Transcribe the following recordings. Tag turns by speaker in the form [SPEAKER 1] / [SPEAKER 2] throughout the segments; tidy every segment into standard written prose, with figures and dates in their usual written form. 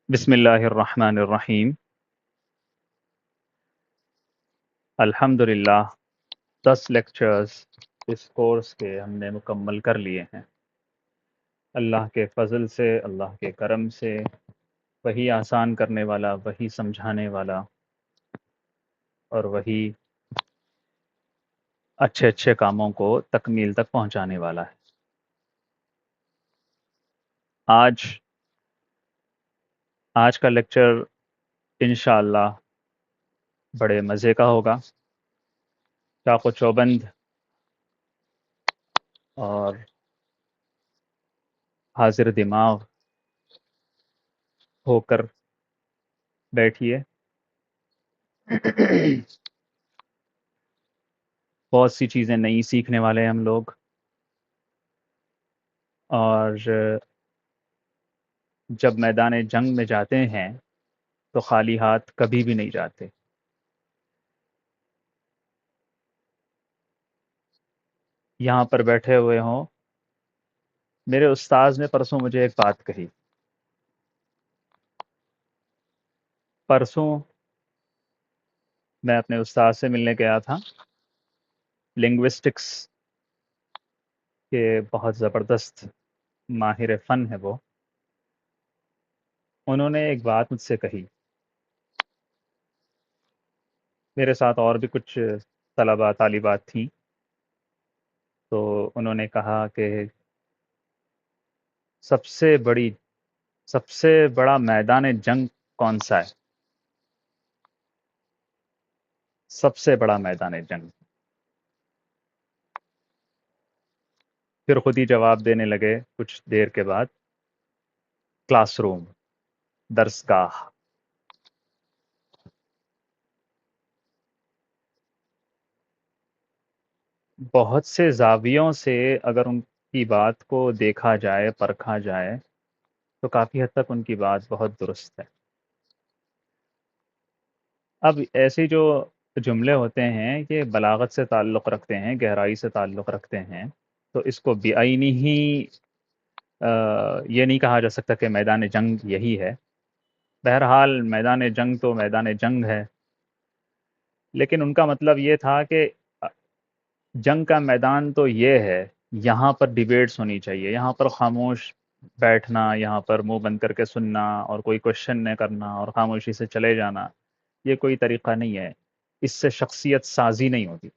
[SPEAKER 1] بسم اللہ الرحمن الرحیم۔ الحمد للہ 10 لیکچرز اس کورس کے ہم نے مکمل کر لیے ہیں۔ اللہ کے فضل سے، اللہ کے کرم سے، وہی آسان کرنے والا، وہی سمجھانے والا، اور وہی اچھے اچھے کاموں کو تکمیل تک پہنچانے والا ہے۔ آج کا لیکچر انشاءاللہ بڑے مزے کا ہوگا، چاق و چوبند اور حاضر دماغ ہو کر بیٹھیے۔ بہت سی چیزیں نئی سیکھنے والے ہیں ہم لوگ، اور جب میدان جنگ میں جاتے ہیں تو خالی ہاتھ کبھی بھی نہیں جاتے۔ یہاں پر بیٹھے ہوئے ہوں، میرے استاذ نے پرسوں مجھے ایک بات کہی۔ پرسوں میں اپنے استاد سے ملنے گیا تھا، لنگوسٹکس کے بہت زبردست ماہر فن ہے وہ۔ انہوں نے ایک بات مجھ سے کہی، میرے ساتھ اور بھی کچھ طلباء طالبات تھیں، تو انہوں نے کہا کہ سب سے بڑا میدان جنگ کون سا ہے؟ سب سے بڑا میدان جنگ۔ پھر خود ہی جواب دینے لگے کچھ دیر کے بعد، کلاس روم، درسگاہ۔ بہت سے زاویوں سے اگر ان کی بات کو دیکھا جائے، پرکھا جائے، تو کافی حد تک ان کی بات بہت درست ہے۔ اب ایسے جو جملے ہوتے ہیں یہ بلاغت سے تعلق رکھتے ہیں، گہرائی سے تعلق رکھتے ہیں، تو اس کو بعینی ہی یہ نہیں کہا جا سکتا کہ میدان جنگ یہی ہے۔ بہرحال میدان جنگ تو میدان جنگ ہے، لیکن ان کا مطلب یہ تھا کہ جنگ کا میدان تو یہ ہے، یہاں پر ڈیبیٹس ہونی چاہیے، یہاں پر خاموش بیٹھنا، یہاں پر منہ بند کر کے سننا اور کوئی کوشچن نہ کرنا اور خاموشی سے چلے جانا، یہ کوئی طریقہ نہیں ہے، اس سے شخصیت سازی نہیں ہوتی۔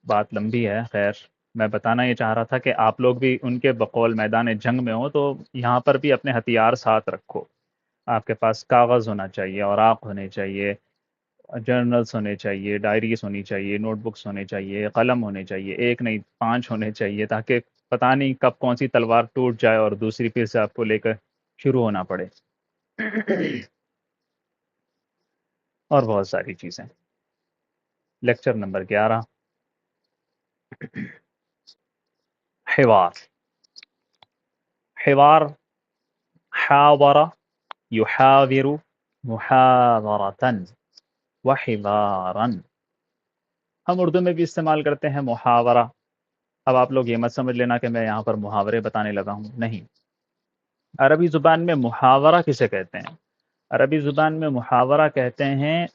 [SPEAKER 1] بات لمبی ہے، خیر میں بتانا یہ چاہ رہا تھا کہ آپ لوگ بھی ان کے بقول میدان جنگ میں ہو تو یہاں پر بھی اپنے ہتھیار ساتھ رکھو۔ آپ کے پاس کاغذ ہونا چاہیے، اوراق ہونے چاہیے، جرنلز ہونے چاہیے، ڈائریز ہونی چاہیے، نوٹ بکس ہونے چاہیے، قلم ہونے چاہیے، ایک نہیں 5 ہونے چاہیے، تاکہ پتہ نہیں کب کون سی تلوار ٹوٹ جائے اور دوسری پھر سے آپ کو لے کر شروع ہونا پڑے۔ اور بہت ساری چیزیں۔ Lecture number 11، حوار۔ حوار، حاور یحاور محاورتن وحوارا۔ ہم اردو میں بھی استعمال کرتے ہیں محاورہ۔ اب آپ لوگ یہ مت سمجھ لینا کہ میں یہاں پر محاورے بتانے لگا ہوں، نہیں۔ عربی زبان میں محاورہ کسے کہتے ہیں؟ عربی زبان میں محاورہ کہتے ہیں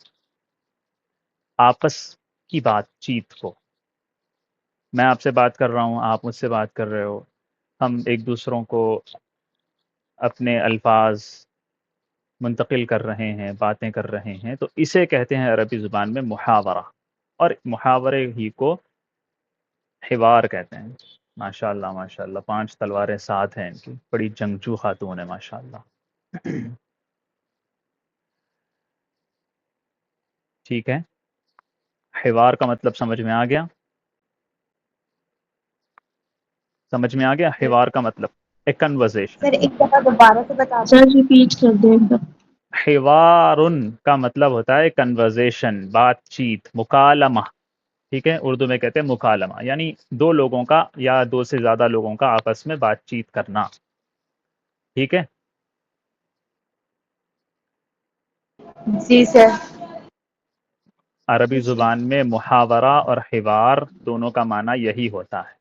[SPEAKER 1] آپس کی بات چیت کو۔ میں آپ سے بات کر رہا ہوں، آپ مجھ سے بات کر رہے ہو، ہم ایک دوسروں کو اپنے الفاظ منتقل کر رہے ہیں، باتیں کر رہے ہیں، تو اسے کہتے ہیں عربی زبان میں محاورہ، اور محاورے ہی کو حوار کہتے ہیں۔ ماشاء اللہ ماشاء اللہ، 5 تلواریں ساتھ ہیں ان کی، بڑی جنگجو خاتون ہے ماشاء اللہ۔ ٹھیک ہے، حوار کا مطلب سمجھ میں آ گیا؟ سمجھ میں آ گیا حوار کا مطلب؟ ایک کنورزیشن۔
[SPEAKER 2] سر ایک دفعہ دوبارہ سے بتا سر ریپیٹ کر دیں ایک دفعہ۔
[SPEAKER 1] حوارن کا مطلب ہوتا ہے کنورزیشن، بات چیت، مکالمہ۔ ٹھیک ہے، اردو میں کہتے ہیں مکالمہ، یعنی 2 لوگوں کا یا 2 سے زیادہ لوگوں کا آپس میں بات چیت کرنا۔ ٹھیک ہے،
[SPEAKER 2] جی سر۔
[SPEAKER 1] عربی زبان میں محاورہ اور حوار دونوں کا معنی یہی ہوتا ہے۔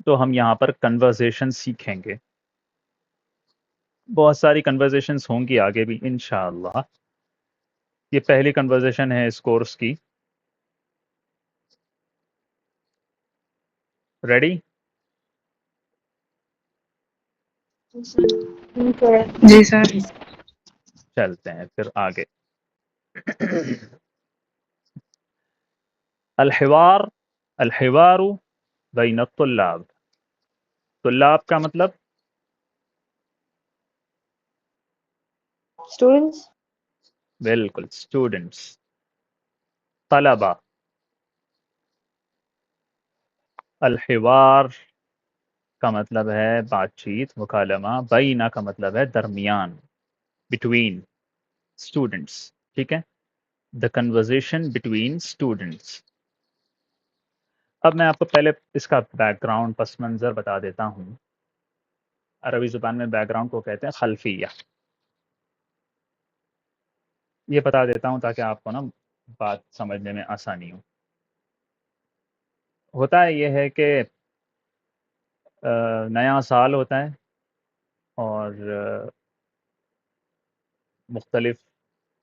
[SPEAKER 1] تو ہم یہاں پر کنورزیشن سیکھیں گے۔ بہت ساری کنورزیشنز ہوں گی آگے بھی انشاءاللہ. یہ پہلی کنورزیشن ہے اس کورس کی. ریڈی؟
[SPEAKER 2] ٹھیک ہے.
[SPEAKER 3] جی سر.
[SPEAKER 1] چلتے ہیں پھر آگے. الحوار، الحوار بین الطلاب. طلاب کا مطلب
[SPEAKER 2] اسٹوڈنٹس.
[SPEAKER 1] بالکل اسٹوڈنٹس. طلبہ. الحوار کا مطلب ہے بات چیت، مکالمہ. بینہ کا مطلب ہے درمیان، بٹوین اسٹوڈنٹس. ٹھیک ہے، دا کنورزیشن بٹوین اسٹوڈنٹس. اب میں آپ کو پہلے اس کا بیک گراؤنڈ، پس منظر بتا دیتا ہوں. عربی زبان میں بیک گراؤنڈ کو کہتے ہیں خلفیہ. یہ بتا دیتا ہوں تاکہ آپ کو نا بات سمجھنے میں آسانی ہو. ہوتا ہے یہ ہے کہ نیا سال ہوتا ہے اور مختلف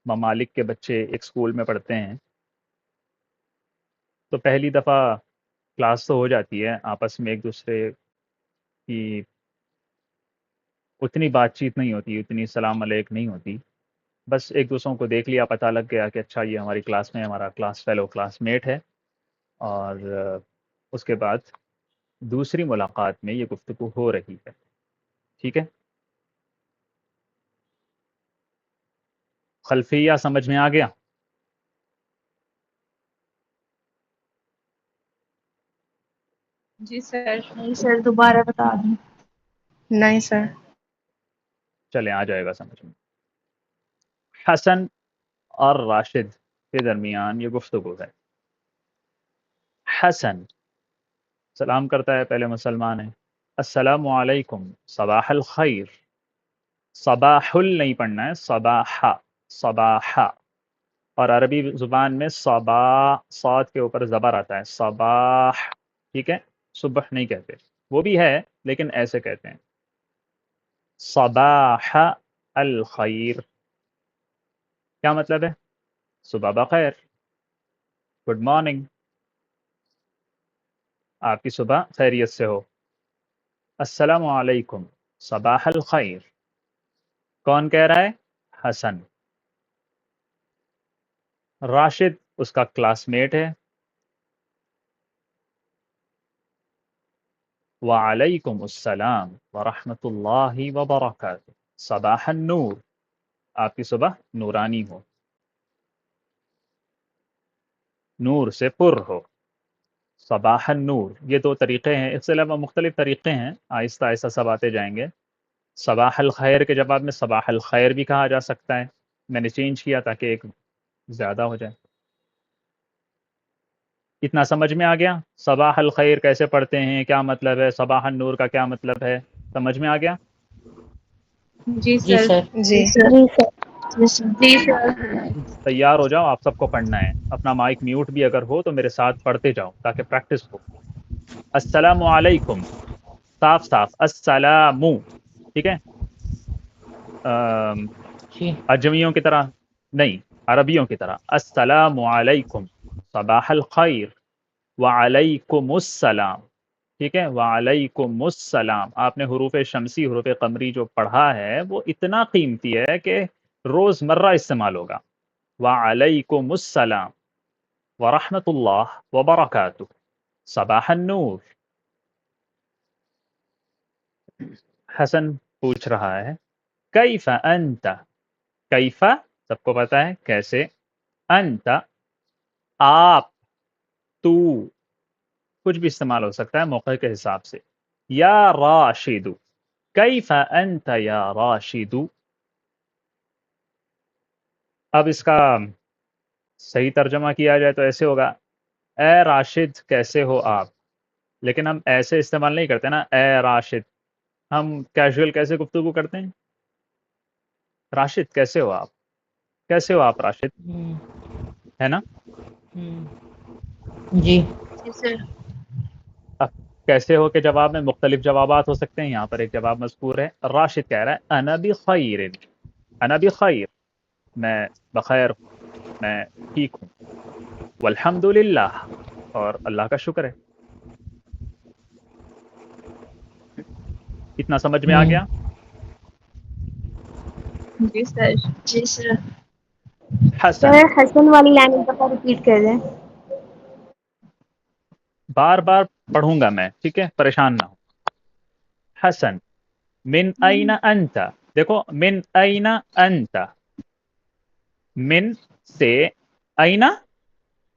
[SPEAKER 1] ممالک کے بچے ایک اسکول میں پڑھتے ہیں. تو پہلی دفعہ کلاس تو ہو جاتی ہے، آپس میں ایک دوسرے کی اتنی بات چیت نہیں ہوتی، اتنی سلام علیک نہیں ہوتی. بس ایک دوسروں کو دیکھ لیا، پتہ لگ گیا کہ اچھا یہ ہماری کلاس میں ہمارا کلاس فیلو کلاس میٹ ہے. اور اس کے بعد دوسری ملاقات میں یہ گفتگو ہو رہی ہے. ٹھیک ہے، خلفیہ سمجھ میں آ گیا؟
[SPEAKER 3] جی سر.
[SPEAKER 2] نہیں سر، دوبارہ بتا دیں.
[SPEAKER 3] نہیں سر.
[SPEAKER 1] چلیں آ جائے گا سمجھ میں. حسن اور راشد کے درمیان یہ گفتگو ہے. حسن سلام کرتا ہے، پہلے مسلمان ہے. السلام علیکم، صباح الخیر. صباح نہیں پڑھنا ہے، صباح. صباح. اور عربی زبان میں صباح صاد کے اوپر زبر آتا ہے، صباح. ٹھیک ہے، صبح نہیں کہتے، وہ بھی ہے لیکن ایسے کہتے ہیں. صباح الخیر کیا مطلب ہے؟ صبح بخیر، گڈ مارننگ، آپ کی صبح خیریت سے ہو. السلام علیکم، صباح الخیر. کون کہہ رہا ہے؟ حسن. راشد اس کا کلاس میٹ ہے. وعلیکم السلام ورحمۃ اللہ وبرکاتہ. صباح النور، آپ کی صبح نورانی ہو، نور سے پر ہو. صباح النور. یہ دو طریقے ہیں، اس سے علاوہ مختلف طریقے ہیں، آہستہ آہستہ سب آتے جائیں گے. صباح الخیر کے جواب میں صباح الخیر بھی کہا جا سکتا ہے. میں نے چینج کیا تاکہ ایک زیادہ ہو جائے. اتنا سمجھ میں آ گیا؟ صباح الخیر کیسے پڑھتے ہیں، کیا مطلب ہے، صباح النور کا کیا مطلب ہے، سمجھ میں آ گیا؟
[SPEAKER 3] جی
[SPEAKER 2] جی
[SPEAKER 3] سر.
[SPEAKER 2] سر.
[SPEAKER 3] جی.
[SPEAKER 2] جی سر.
[SPEAKER 1] تیار ہو جاؤ، آپ سب کو پڑھنا ہے. اپنا مائک میوٹ بھی اگر ہو تو میرے ساتھ پڑھتے جاؤ تاکہ پریکٹس ہو. السلام علیکم، صاف صاف السلام. ٹھیک ہے،
[SPEAKER 3] جی.
[SPEAKER 1] اجمیوں کی طرح نہیں، عربیوں کی طرح. السلام علیکم، صباح الخیر، وعلیکم السلام. ٹھیک ہے، وعلیکم السلام. آپ نے حروف شمسی، حروف قمری جو پڑھا ہے وہ اتنا قیمتی ہے کہ روز مرہ استعمال ہوگا. وعلیکم السلام ورحمۃ اللہ وبرکاتہ. صباح النور. حسن پوچھ رہا ہے کیف انت. کیف سب کو پتا ہے کیسے. انت آپ، تو کچھ بھی استعمال ہو سکتا ہے موقع کے حساب سے. یا راشد، کیف انت یا راشد. اب اس کا صحیح ترجمہ کیا جائے تو ایسے ہوگا، اے راشد کیسے ہو آپ. لیکن ہم ایسے استعمال نہیں کرتے نا، اے راشد. ہم کیجول کیسے گفتگو کرتے ہیں، راشد کیسے ہو آپ، کیسے ہو آپ راشد، ہے نا.
[SPEAKER 3] جی.
[SPEAKER 2] جی سر.
[SPEAKER 1] کیسے ہو کے جواب میں مختلف جوابات ہو سکتے ہیں. یہاں پر ایک جواب مذکور ہے. راشد کہہ رہا ہے انا بخیر، انا بخیر، میں بخیر ہوں، میں ٹھیک ہوں. والحمد للہ، اور اللہ کا شکر ہے. اتنا سمجھ میں آ گیا؟
[SPEAKER 2] جی سر. جی سر.
[SPEAKER 1] حسن.
[SPEAKER 4] سر حسن والی لائن ایک دفعہ ریپیٹ کر دیں.
[SPEAKER 1] بار بار پڑھوں گا میں، ٹھیک ہے، پریشان نہ ہو. حسن من این انت، دیکھو من این انت، من سے اینا،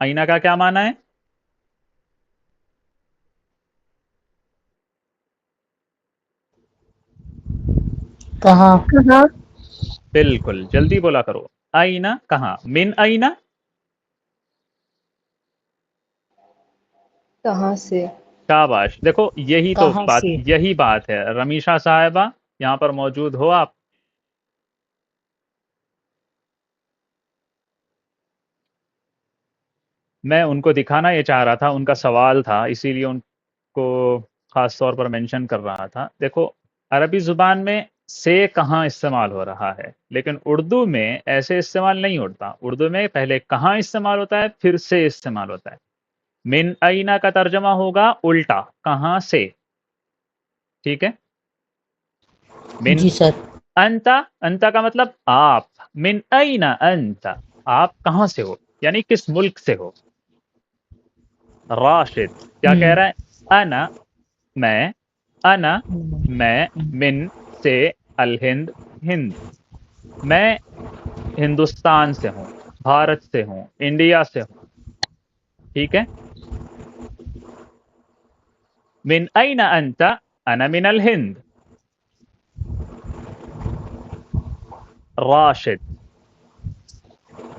[SPEAKER 1] اینا کا کیا معنی ہے؟
[SPEAKER 5] کہاں؟
[SPEAKER 4] کہاں؟
[SPEAKER 1] بالکل، جلدی بولا کرو. اینا کہاں؟ من اینا،
[SPEAKER 3] کہاں سے؟
[SPEAKER 1] شاباش. دیکھو یہی تو
[SPEAKER 5] کہاں
[SPEAKER 1] بات،
[SPEAKER 5] سے؟
[SPEAKER 1] یہی بات ہے. رمیشہ صاحبہ یہاں پر موجود ہو آپ؟ میں ان کو دکھانا یہ چاہ رہا تھا، ان کا سوال تھا، اسی لیے ان کو خاص طور پر مینشن کر رہا تھا. دیکھو عربی زبان میں سے کہاں استعمال ہو رہا ہے، لیکن اردو میں ایسے استعمال نہیں ہوتا. اردو میں پہلے کہاں استعمال ہوتا ہے، پھر سے استعمال ہوتا ہے. من اینا کا ترجمہ ہوگا الٹا، کہاں سے. ٹھیک ہے. من
[SPEAKER 5] جی سر.
[SPEAKER 1] انتا، انتا کا مطلب آپ. من اینا انتا، آپ کہاں سے ہو، یعنی کس ملک سے ہو. راشد کیا کہہ رہا ہے؟ انا میں، انا میں، من سے، الہند ہند، میں ہندوستان سے ہوں، بھارت سے ہوں، انڈیا سے ہوں. ٹھیک ہے. من این انت، انا من الہند. راشد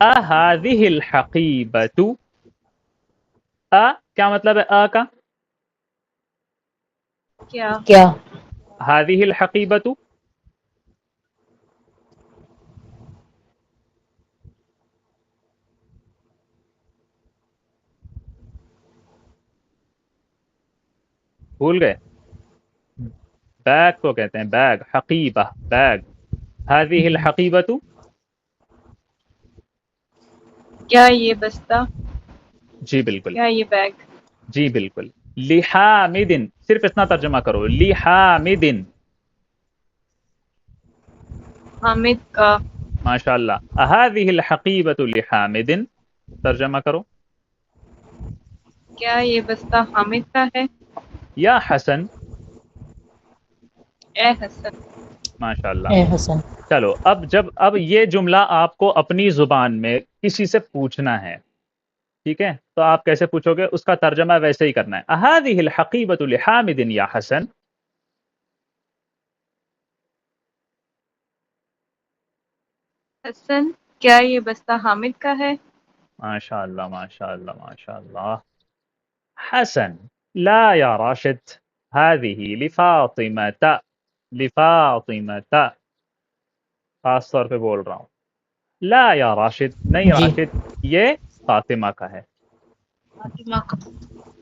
[SPEAKER 1] اهذه الحقیبۃ، کیا مطلب ہے کا؟
[SPEAKER 2] کیا؟
[SPEAKER 5] کیا؟
[SPEAKER 1] هذه الحقیبۃ، بھول گئے؟ بیگ کو کہتے ہیں بیگ، حقیبہ بیگ. هذه الحقیبۃ،
[SPEAKER 2] کیا یہ بستہ؟
[SPEAKER 1] جی بالکل،
[SPEAKER 2] کیا یہ بیگ؟
[SPEAKER 1] جی بالکل. لحامد، صرف اتنا ترجمہ کرو، لحامد.
[SPEAKER 2] حامد کا.
[SPEAKER 1] ماشاء اللہ. هذه الحقیبۃ لحامد، ترجمہ کرو.
[SPEAKER 2] کیا یہ بستہ حامد کا ہے؟
[SPEAKER 1] یا حسن.
[SPEAKER 2] اے حسن.
[SPEAKER 1] ماشاء اللہ.
[SPEAKER 5] اے حسن.
[SPEAKER 1] چلو اب یہ جملہ آپ کو اپنی زبان میں کسی سے پوچھنا ہے، ٹھیک ہے، تو آپ کیسے پوچھو گے؟ اس کا ترجمہ ویسے ہی کرنا ہے. هذه الحقیبۃ لحامد یا حسن.
[SPEAKER 2] حسن کیا یہ بستہ حامد کا ہے؟
[SPEAKER 1] ماشاء اللہ ماشاء اللہ ماشاء اللہ. حسن لا یا راشد، هذه لفاطمة، لفاطمة، خاص طور پہ بول رہا ہوں. لا یا راشد، نہیں
[SPEAKER 5] جی.
[SPEAKER 1] راشد، یہ فاطمہ کا ہے.
[SPEAKER 2] فاطمہ کا.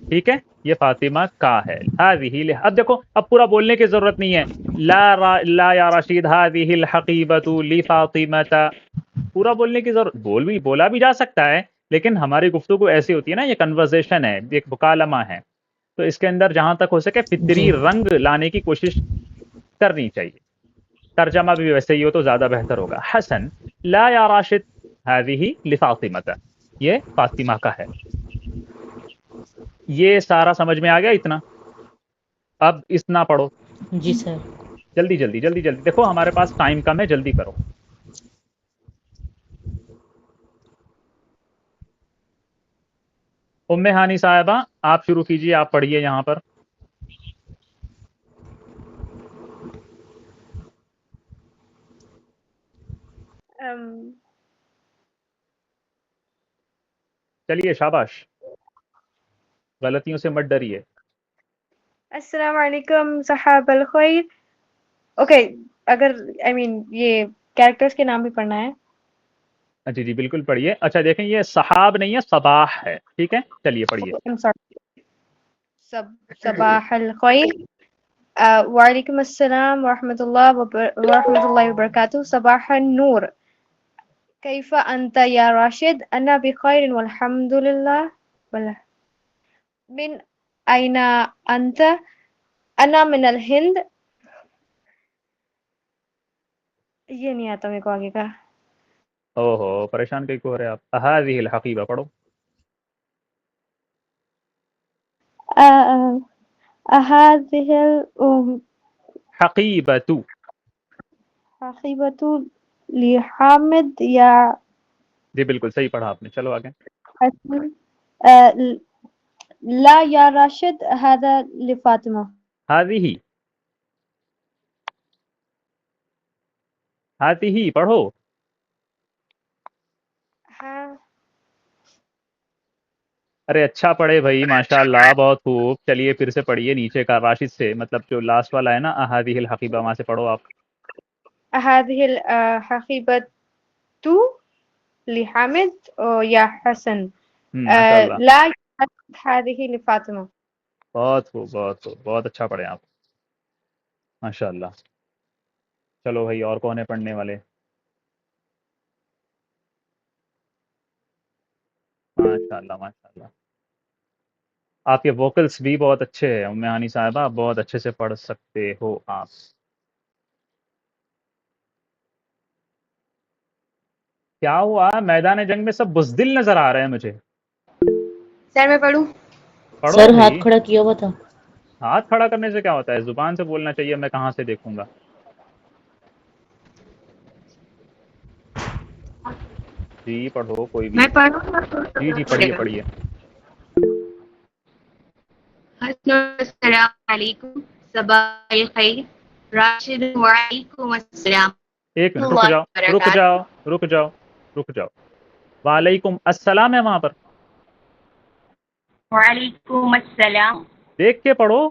[SPEAKER 1] ٹھیک ہے، یہ فاطمہ کا ہے. هذه، اب دیکھو اب پورا بولنے کی ضرورت نہیں ہے. لا یا راشد هذه الحقیبۃ لفاطمة، پورا بولنے کی ضرورت، بولا بھی جا سکتا ہے، لیکن ہماری گفتگو ایسی ہوتی ہے نا، یہ کنورزیشن ہے، ایک مکالمہ ہے، تو اس کے اندر جہاں تک ہو سکے فطری
[SPEAKER 5] جی.
[SPEAKER 1] رنگ لانے کی کوشش کرنی چاہیے. ترجمہ بھی ویسے ہی ہو تو زیادہ بہتر ہوگا. حسن لا یا راشد هذه لفاطمة، یہ فاطمہ کا ہے. یہ سارا سمجھ میں آ گیا اتنا؟ اب اتنا پڑھو
[SPEAKER 5] جی سر.
[SPEAKER 1] جلدی جلدی جلدی جلدی. دیکھو ہمارے پاس ٹائم کم ہے، جلدی کرو. ام ہانی صاحبہ آپ شروع کیجئے، آپ پڑھیے یہاں پر. چلیے شاباش، غلطیوں سے مت ڈریے.
[SPEAKER 3] السلام علیکم صحاب الخیر. اوکے، اگر یہ کیریکٹرز کے نام بھی پڑھنا ہے.
[SPEAKER 1] جی جی بالکل پڑھیے. اچھا دیکھیں، یہ صحاب نہیں ہے، صباح ہے. ٹھیک ہے، چلیے پڑھیے.
[SPEAKER 3] صباح الخير. وعليكم السلام ورحمة الله وبركاته. صباح النور. كيف أنت يا راشد؟ أنا بخير والحمد لله. بلى. من أين أنت؟ أنا من الهند. یہ نہیں آتا میرے کو آگے کا.
[SPEAKER 1] اوہو پریشان کئی کو ہو رہے آپ. هذه الحقیبہ پڑھو.
[SPEAKER 3] هذه
[SPEAKER 1] حقیبۃ.
[SPEAKER 3] الحقيبة لحامد يا
[SPEAKER 1] جی بالکل صحیح پڑھا آپ نے. چلو آگے.
[SPEAKER 3] حسن. لا يا راشد هذا لفاطمة.
[SPEAKER 1] هذه پڑھو.
[SPEAKER 3] ہاں
[SPEAKER 1] ارے اچھا پڑھے بھائی ماشاء اللہ بہت خوب. چلیے پھر سے پڑھیے نیچے کا راشد سے, مطلب جو لاسٹ والا ہے نا هذه الحقیبہ, وہاں سے پڑھو آپ.
[SPEAKER 3] هذه الحقيبة لحامد يا حسن.
[SPEAKER 1] ماشاء اللہ
[SPEAKER 3] لا هذه لفاطمة.
[SPEAKER 1] بہت خوب بہت خوب, بہت اچھا پڑھے آپ ماشاء اللہ. چلو بھائی اور کون ہے پڑھنے والے؟ ماشاء اللہ ماشاء اللہ. آپ کے ووکلس بھی بہت اچھے ہیں ام ہانی صاحبہ, آپ بہت اچھے سے پڑھ سکتے ہو آپ. کیا ہوا میدان جنگ میں سب بزدل نظر آ رہے ہیں مجھے.
[SPEAKER 2] سر میں پڑھوں؟
[SPEAKER 1] پڑھو
[SPEAKER 5] سر
[SPEAKER 1] بھائی.
[SPEAKER 5] ہاتھ کھڑا کیا ہوا تھا.
[SPEAKER 1] ہاتھ کھڑا کرنے سے کیا ہوتا ہے؟ زبان سے بولنا چاہیے, میں کہاں سے دیکھوں گا. جی پڑھو کوئی بھی.
[SPEAKER 2] میں پڑھوں گا.
[SPEAKER 1] جی جی پڑھیے پڑھیے.
[SPEAKER 2] السلام علیکم. صباح الخیر. راشد وعلیکم السلام
[SPEAKER 1] ایک منٹ رک
[SPEAKER 2] اللہ
[SPEAKER 1] جاؤ رک
[SPEAKER 2] وبرکاتہ.
[SPEAKER 1] جاؤ رک جاؤ رک جاؤ. وعلیکم السلام ہے وہاں پر,
[SPEAKER 2] وعلیکم السلام.
[SPEAKER 1] دیکھ کے پڑھو.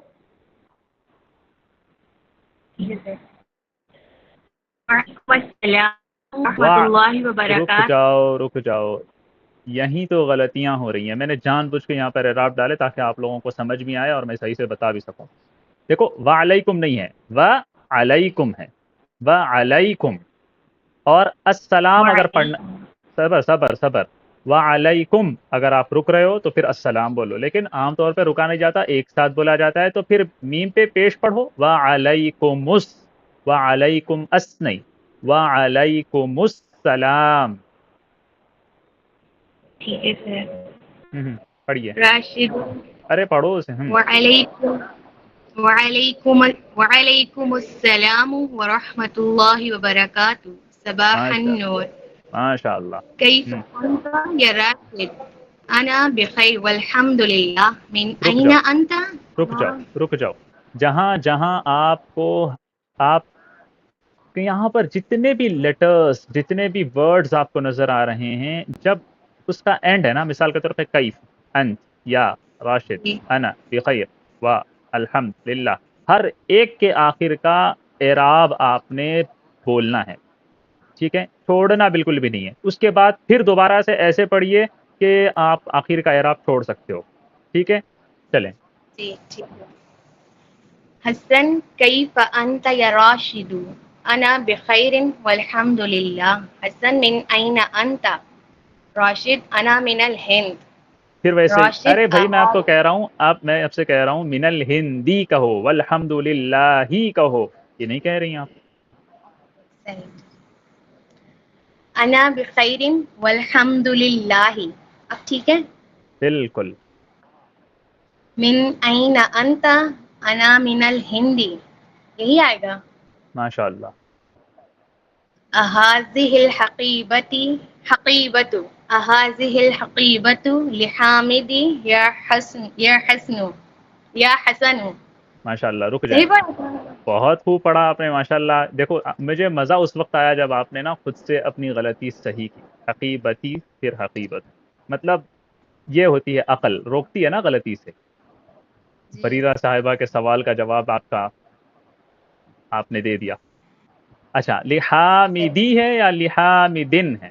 [SPEAKER 2] وعلیکم السلام ورحمۃ
[SPEAKER 1] واہ
[SPEAKER 2] اللہ
[SPEAKER 1] رک
[SPEAKER 2] وبرکاتہ.
[SPEAKER 1] جاؤ رک جاؤ, یہیں تو غلطیاں ہو رہی ہیں. میں نے جان بوجھ کے یہاں پر اعراب ڈالے تاکہ آپ لوگوں کو سمجھ بھی آئے اور میں صحیح سے بتا بھی سکوں. دیکھو وعلیکم نہیں ہے, وعلیکم ہے, وعلیکم. اور السلام اگر پڑھنا, صبر صبر صبر, وعلیکم اگر آپ رک رہے ہو تو پھر السلام بولو, لیکن عام طور پہ رکا نہیں جاتا, ایک ساتھ بولا جاتا ہے. تو پھر میم پہ پیش پڑھو, وعلیکم وعلیکم نہیں, وعلیکم السلام.
[SPEAKER 2] ٹھیک ہے سر.
[SPEAKER 1] پڑھیے.
[SPEAKER 2] راشد
[SPEAKER 1] ارے پڑھو اسے.
[SPEAKER 2] وعلیکم وعلیکم وعلیکم السلام ورحمۃ اللہ وبرکاتہ. صباح
[SPEAKER 1] ماشاء
[SPEAKER 2] النور.
[SPEAKER 1] ماشاء اللہ.
[SPEAKER 2] كيف أنت يا راشد؟ أنا بخير والحمد لله. من
[SPEAKER 1] رک
[SPEAKER 2] أين
[SPEAKER 1] جاؤ
[SPEAKER 2] أنت؟
[SPEAKER 1] رک جاؤ رک جاؤ. جہاں جہاں آپ کو آپ کہ یہاں پر جتنے بھی لیٹرز جتنے بھی ورڈز آپ کو نظر آ رہے ہیں, جب اس کا اینڈ ہے نا, مثال کے طور پہ کیف, انت, یا راشد, انا بخیر, و الحمد للہ, ہر ایک کے آخر کا اعراب آپ نے بولنا ہے. ٹھیک ہے, چھوڑنا بالکل بھی نہیں ہے. اس کے بعد پھر دوبارہ سے ایسے پڑھیے کہ آپ آخر کا اعراب چھوڑ سکتے ہو. ٹھیک ہے چلیں.
[SPEAKER 2] جی ٹھیک ہے. حسن كيف أنت يا راشد؟ أنا بخير والحمد لله. حسن من أين أنت؟ راشد أنا من الهند.
[SPEAKER 1] پھر ویسے ہی,
[SPEAKER 2] راشد
[SPEAKER 1] ارے بھائی میں آپ کو کہہ رہا ہوں, میں آپ سے کہہ رہا ہوں من الہندی کہو, والحمد للہ ہی کہو, یہ نہیں کہہ رہی آپ.
[SPEAKER 2] أنا بخير والحمد لله. اب ٹھیک ہے.
[SPEAKER 1] بالکل.
[SPEAKER 2] من أين أنت؟ أنا من الهند. یہی آئے گا.
[SPEAKER 1] ماشاء اللہ.
[SPEAKER 2] هذه الحقيبة حقيبة. هذه الحقيبة لحامد يا حسن يا حسن يا حسن.
[SPEAKER 1] ماشاء اللہ. رک جائیں.
[SPEAKER 2] صحیح پڑھا.
[SPEAKER 1] بہت خوب پڑھا آپ نے ماشاء اللہ. دیکھو مجھے مزہ اس وقت آیا جب آپ نے نا خود سے اپنی غلطی صحیح کی. حقیبتی پھر حقیبت, مطلب یہ ہوتی ہے عقل, روکتی ہے نا غلطی سے. بریرہ صاحبہ کے سوال کا جواب آپ نے دے دیا. اچھا, لحامدی ہے یا لحامدن ہے؟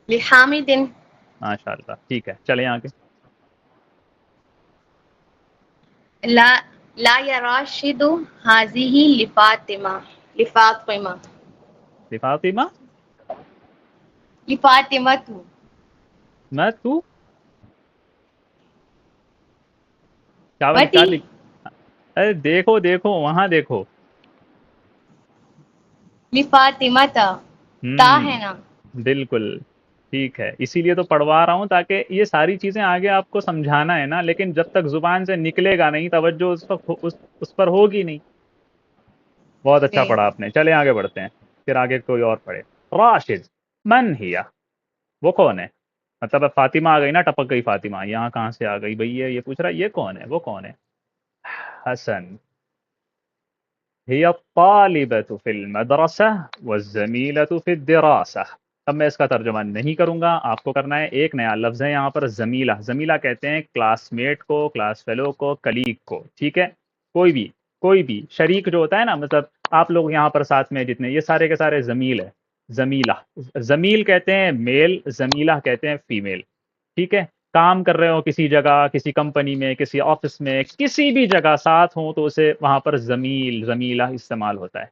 [SPEAKER 2] لحامد.
[SPEAKER 1] ماشاء اللہ. ٹھیک ہے چلیں آگے.
[SPEAKER 2] لا لا یا راشد هذه لفاطمہ
[SPEAKER 1] فاطمہ
[SPEAKER 2] لفاطمہ
[SPEAKER 1] میں تو کیا
[SPEAKER 2] متی
[SPEAKER 1] لکھ ارے دیکھو دیکھو وہاں دیکھو.
[SPEAKER 2] لفاطمہ تا ہے نا.
[SPEAKER 1] بالکل ٹھیک ہے، اسی لیے تو پڑھوا رہا ہوں تاکہ یہ ساری چیزیں آگے آپ کو سمجھانا ہے نا، لیکن جب تک زبان سے نکلے گا نہیں توجہ اس پر ہوگی نہیں. بہت اچھا
[SPEAKER 2] جی
[SPEAKER 1] پڑھا آپ نے. چلیں آگے بڑھتے ہیں، پھر آگے کوئی اور پڑھے. راشد من ہیا، وہ کون ہے؟ مطلب اب فاطمہ آ گئی نا، ٹپک گئی فاطمہ، یہاں کہاں سے آ گئی بھئی؟ یہ پوچھ رہا ہے یہ کون ہے، وہ کون ہے؟ حسن هي الطالبة في المدرسة والزميلة في الدراسة. اب میں اس کا ترجمہ نہیں کروں گا، آپ کو کرنا ہے. ایک نیا لفظ ہے یہاں پر زمیلہ. زمیلہ کہتے ہیں کلاس میٹ کو، کلاس فیلو کو، کلیگ کو. ٹھیک ہے، کوئی بھی شریک جو ہوتا ہے نا، مطلب آپ لوگ یہاں پر ساتھ میں جتنے، یہ سارے کے سارے زمیل ہے. زمیلہ، زمیل کہتے ہیں میل، زمیلہ کہتے ہیں فیمیل. ٹھیک ہے، کام کر رہے ہو کسی جگہ، کسی کمپنی میں، کسی آفس میں، کسی بھی جگہ ساتھ ہوں تو اسے وہاں پر زمیل، زمیلہ استعمال ہوتا ہے.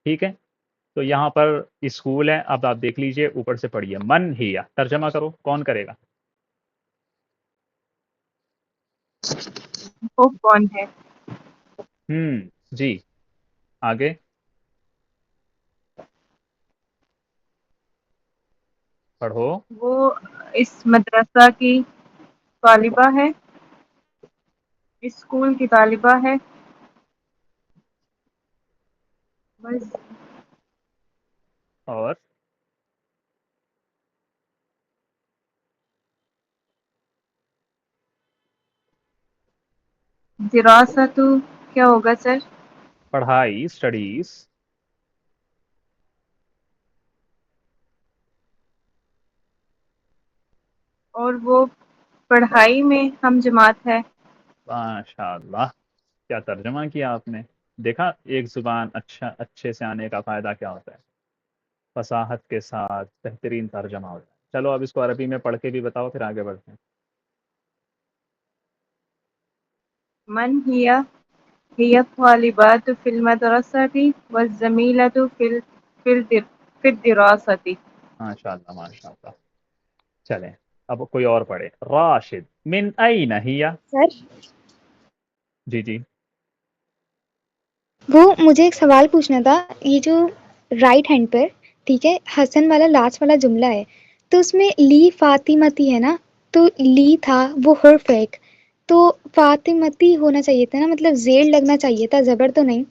[SPEAKER 1] ٹھیک ہے، تو یہاں پر اسکول ہے. اب آپ دیکھ لیجئے اوپر سے پڑھیے. من ہیا، ترجمہ کرو، کون کرے گا؟
[SPEAKER 6] وہ کون ہے؟
[SPEAKER 1] جی آگے پڑھو.
[SPEAKER 6] وہ اس مدرسہ کی طالبہ ہے، اسکول کی طالبہ ہے. بس
[SPEAKER 1] اور
[SPEAKER 6] دراستو کیا ہوگا سر؟
[SPEAKER 1] پڑھائی، اسٹڈیز.
[SPEAKER 6] اور وہ پڑھائی میں ہم جماعت ہے.
[SPEAKER 1] ماشاء اللہ، کیا ترجمہ کیا آپ نے. دیکھا ایک زبان اچھے سے آنے کا فائدہ کیا ہوتا ہے، فصاحت کے ساتھ بہترین ترجمہ ہوتا ہے. چلو اب اس کو عربی میں پڑھ کے بھی بتاؤ، پھر آگے بڑھتے ہیں.
[SPEAKER 6] من ہی الطالبات فی المدرسۃ والزمیلۃ فی الدراسۃ.
[SPEAKER 1] ماشاء اللہ ماشاء اللہ. چلیں اب کوئی اور پڑھے. راشد من این ہی.
[SPEAKER 4] سر
[SPEAKER 1] جی جی
[SPEAKER 4] وہ مجھے ایک سوال پوچھنا تھا. یہ جو رائٹ ہینڈ پر ٹھیک ہے حسن والا لاسٹ والا جملہ ہے، تو اس میں لی فاطمتی ہے نا، تو لی تھا وہ حرف ایک، تو فاطمتی ہونا چاہیے تھا نا، مطلب زیر لگنا چاہیے تھا، زبر تو نہیں.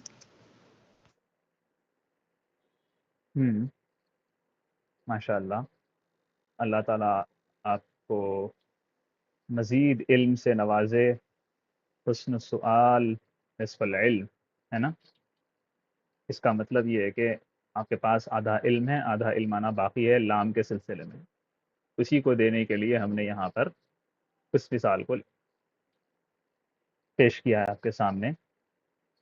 [SPEAKER 1] ماشاء اللہ. اللہ تعالیٰ آپ کو مزید علم سے نوازے. حسن السؤال نصف العلم ہے نا. اس کا مطلب یہ ہے کہ آپ کے پاس آدھا علم ہے، آدھا علم آنا باقی ہے لام کے سلسلے میں. اسی کو دینے کے لیے ہم نے یہاں پر اس مثال کو پیش کیا ہے آپ کے سامنے.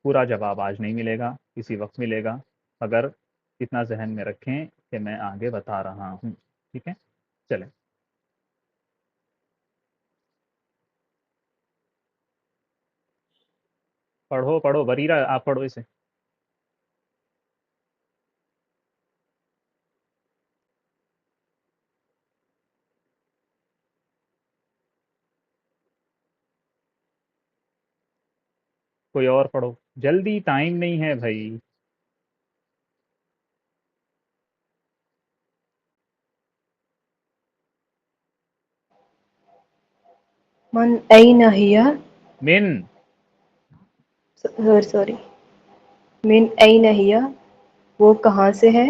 [SPEAKER 1] پورا جواب آج نہیں ملے گا، کسی وقت ملے گا، مگر اتنا ذہن میں رکھیں کہ میں آگے بتا رہا ہوں. ٹھیک ہے، چلیں. پڑھو پڑھو بریرہ، آپ پڑھو اسے. کوئی اور پڑھو جلدی، ٹائم نہیں ہے بھائی.
[SPEAKER 7] من أين هي؟
[SPEAKER 1] من
[SPEAKER 7] سوری من أين هي؟ وہ کہاں سے ہے؟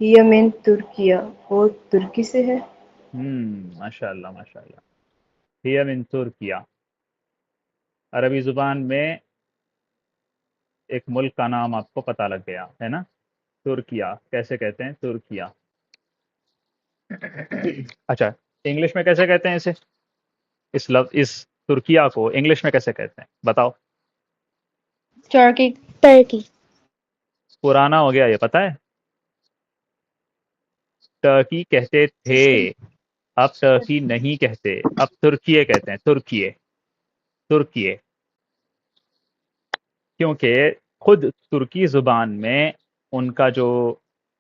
[SPEAKER 7] هي من ترکیہ، وہ ترکی سے ہے.
[SPEAKER 1] ماشاء اللہ ماشاء اللہ. ہی من ترکیہ. عربی زبان میں ایک ملک کا نام آپ کو پتہ لگ گیا ہے نا، ترکیہ. کیسے کہتے ہیں ترکیہ؟ اچھا انگلش میں کیسے کہتے ہیں اسے؟ اس ترکیہ کو انگلش میں کیسے کہتے ہیں بتاؤ؟
[SPEAKER 4] ٹرکی.
[SPEAKER 1] پرانا ہو گیا یہ پتہ ہے. ٹرکی کہتے تھے، اب ٹرکی نہیں کہتے، اب ترکیے کہتے ہیں. ترکیے. کیونکہ خود ترکی زبان میں ان کا جو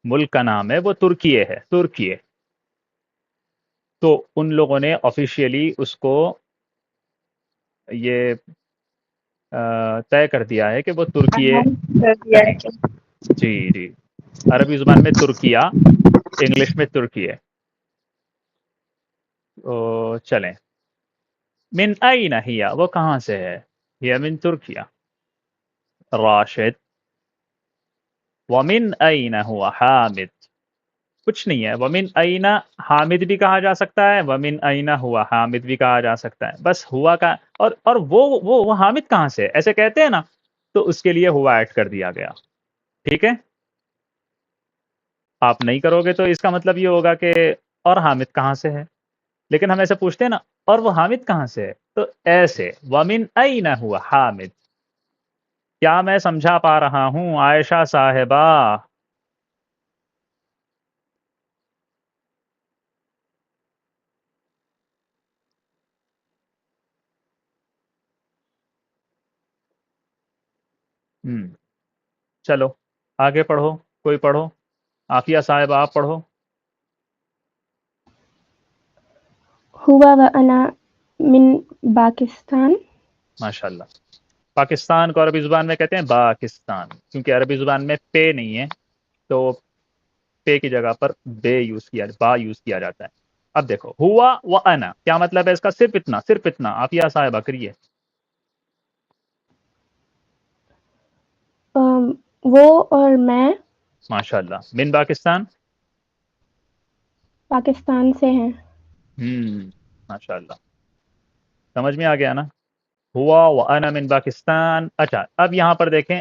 [SPEAKER 1] ملک کا نام ہے وہ ترکیے ہے، ترکیے، تو ان لوگوں نے آفیشیلی اس کو یہ طے کر دیا ہے کہ وہ ترکیے ہے۔ جی جی، عربی زبان میں ترکیہ، انگلش میں ترکیے۔ تو چلیں، من این ہی، وہ کہاں سے ہے؟ یہ من ترکیہ۔ راشد، ومن این ہوا حامد، کچھ نہیں ہے، ومن این حامد بھی کہا جا سکتا ہے، ومن این ہوا حامد بھی کہا جا سکتا ہے، بس ہوا کا اور وہ حامد کہاں سے، ایسے کہتے ہیں نا، تو اس کے لیے ہوا ایڈ کر دیا گیا، ٹھیک ہے؟ آپ نہیں کرو گے تو اس کا مطلب یہ ہوگا کہ اور حامد کہاں سے ہے، لیکن ہم ایسے پوچھتے ہیں نا، اور وہ حامد کہاں سے ہے، تو ایسے ومن این ہوا حامد۔ کیا میں سمجھا پا رہا ہوں عائشہ صاحبہ؟ چلو آگے پڑھو، کوئی پڑھو، عافیہ صاحب آپ پڑھو۔
[SPEAKER 8] ہوا وأنا من پاکستان.
[SPEAKER 1] ماشاء اللہ۔ پاکستان کو عربی زبان میں کہتے ہیں پاکستان، کیونکہ عربی زبان میں پے نہیں ہے تو پے کی جگہ پر بے یوز کیا، با یوز کیا جاتا ہے۔ اب دیکھو ہوا و انا کیا مطلب ہے اس کا؟ صرف اتنا، صرف اتنا، عافیہ صاحبہ کریے۔
[SPEAKER 8] وہ اور میں
[SPEAKER 1] ماشاء اللہ۔ من پاکستان،
[SPEAKER 8] پاکستان سے ہیں.
[SPEAKER 1] ماشاء اللہ، سمجھ میں آ گیا نا؟ ہوا و انا من پاکستان۔ اچھا اب یہاں پر دیکھیں،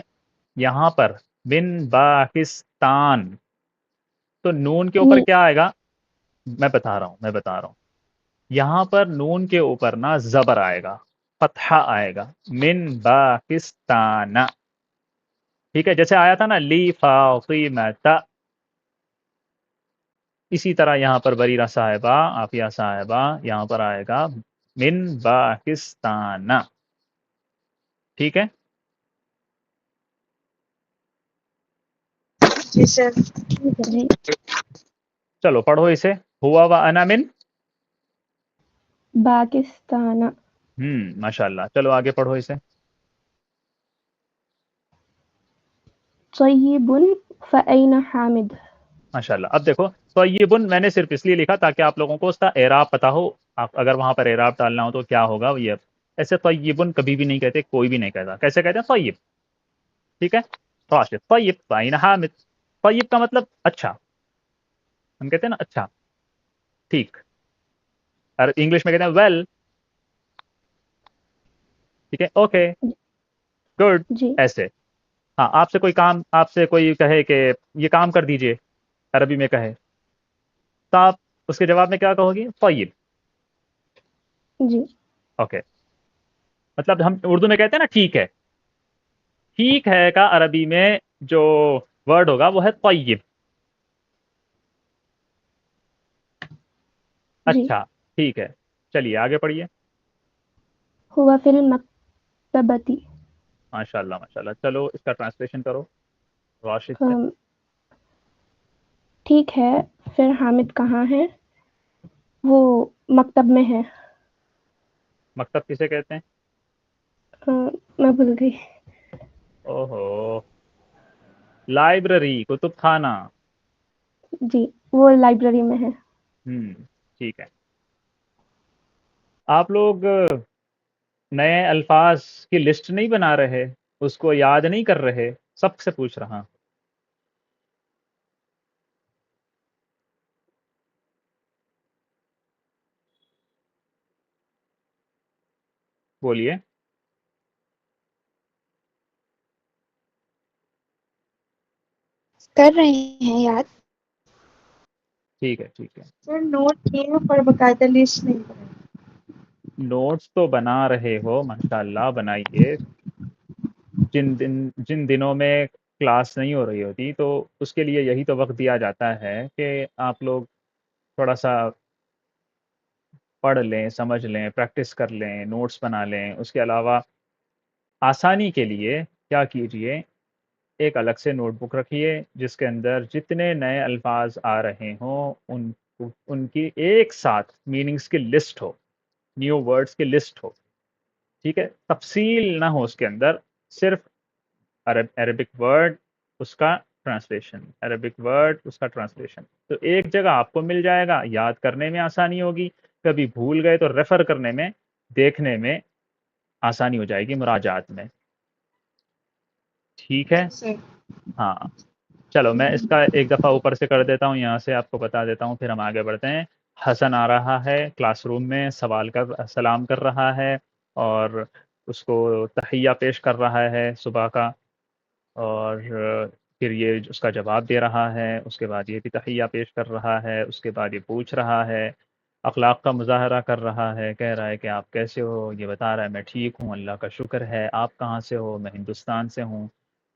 [SPEAKER 1] یہاں پر من پاکستان، تو نون کے اوپر
[SPEAKER 8] جی
[SPEAKER 1] کیا آئے گا؟ میں بتا رہا ہوں، یہاں پر نون کے اوپر نا زبر آئے گا، فتحہ آئے گا، من پاکستان، ٹھیک ہے؟ جیسے آیا تھا نا لی فاطمۃ، اسی طرح یہاں پر بریرہ صاحبہ، عافیہ صاحبہ، یہاں پر آئے گا من پاکستان، ٹھیک ہے؟
[SPEAKER 3] جی سر۔
[SPEAKER 8] جی
[SPEAKER 1] چلو پڑھو اسے، ہوا و انا من،
[SPEAKER 8] پاکستان.
[SPEAKER 1] ماشاء اللہ، چلو آگے پڑھو اسے۔
[SPEAKER 8] طیب فأین حامد.
[SPEAKER 1] ماشاء اللہ، اب دیکھو طیبن میں نے صرف اس لیے لکھا تاکہ آپ لوگوں کو اس کا اعراب پتا ہو، آپ اگر وہاں پر اعراب ڈالنا ہو تو کیا ہوگا یہ، ایسے طیبن کبھی بھی نہیں کہتے، کوئی بھی نہیں کہتا، کیسے کہتے ہیں؟ طیب، ٹھیک ہے؟ راشد طیب فأین حامد، طیب کا مطلب اچھا، ہم کہتے ہیں نا اچھا، ٹھیک، اور انگلش میں کہتے ہیں ویل، ٹھیک ہے، اوکے، گڈ،
[SPEAKER 8] جی
[SPEAKER 1] ایسے۔ ہاں آپ سے کوئی کہے کہ یہ کام کر دیجئے، عربی میں کہے، تو آپ اس کے جواب میں کیا کہو گی؟ طیب،
[SPEAKER 8] جی
[SPEAKER 1] اوکے، مطلب ہم اردو میں کہتے ہیں نا ٹھیک ہے، ٹھیک ہے کا عربی میں جو ورڈ ہوگا وہ ہے طیب،
[SPEAKER 8] جی.
[SPEAKER 1] اچھا، ٹھیک ہے، چلیے آگے پڑھیے۔
[SPEAKER 8] ہوا فی المکتبۃ.
[SPEAKER 1] ماشاء اللہ ماشاء اللہ، چلو اس کا ٹرانسلیشن کرو راشد سے۔
[SPEAKER 8] ٹھیک ہے، پھر حامد کہاں ہے؟ وہ مکتب میں ہے.
[SPEAKER 1] مکتب کسے کہتے ہیں؟
[SPEAKER 8] میں بھول گئی.
[SPEAKER 1] اوہو، لائبریری، کتب خانہ۔
[SPEAKER 8] جی وہ لائبریری میں ہے.
[SPEAKER 1] ٹھیک ہے، آپ لوگ نئے الفاظ کی لسٹ نہیں بنا رہے، اس کو یاد نہیں کر رہے، سب سے پوچھ رہا ہوں۔ بولیے۔
[SPEAKER 4] کر رہے ہیں یاد۔
[SPEAKER 1] ٹھیک ہے ٹھیک ہے،
[SPEAKER 3] سر نوٹ کیے ہیں پر باقاعدہ لسٹ نہیں بنائی۔
[SPEAKER 1] نوٹس تو بنا رہے ہو، ماشاء اللہ بنائیے، جن دنوں میں کلاس نہیں ہو رہی ہوتی تو اس کے لیے یہی تو وقت دیا جاتا ہے کہ آپ لوگ تھوڑا سا پڑھ لیں، سمجھ لیں، پریکٹس کر لیں، نوٹس بنا لیں۔ اس کے علاوہ آسانی کے لیے کیا کیجئے، ایک الگ سے نوٹ بک رکھیے جس کے اندر جتنے نئے الفاظ آ رہے ہوں ان کی ایک ساتھ میننگز کی لسٹ ہو، نیو ورڈز کی لسٹ ہو، ٹھیک ہے، تفصیل نہ ہو اس کے اندر، صرف عربک ورڈ اس کا ٹرانسلیشن، عربک ورڈ اس کا ٹرانسلیشن، تو ایک جگہ آپ کو مل جائے گا، یاد کرنے میں آسانی ہوگی، کبھی بھول گئے تو ریفر کرنے میں، دیکھنے میں آسانی ہو جائے گی مراجعات میں، ٹھیک ہے؟ ہاں چلو میں اس کا ایک دفعہ اوپر سے کر دیتا ہوں، یہاں سے آپ کو بتا دیتا ہوں، پھر ہم آگے بڑھتے ہیں۔ حسن آ رہا ہے کلاس روم میں، سلام کر رہا ہے اور اس کو تحیہ پیش کر رہا ہے صبح کا، اور پھر یہ اس کا جواب دے رہا ہے، اس کے بعد یہ بھی تحیہ پیش کر رہا ہے، اس کے بعد یہ پوچھ رہا ہے، اخلاق کا مظاہرہ کر رہا ہے، کہہ رہا ہے کہ آپ کیسے ہو، یہ بتا رہا ہے میں ٹھیک ہوں اللہ کا شکر ہے، آپ کہاں سے ہو، میں ہندوستان سے ہوں۔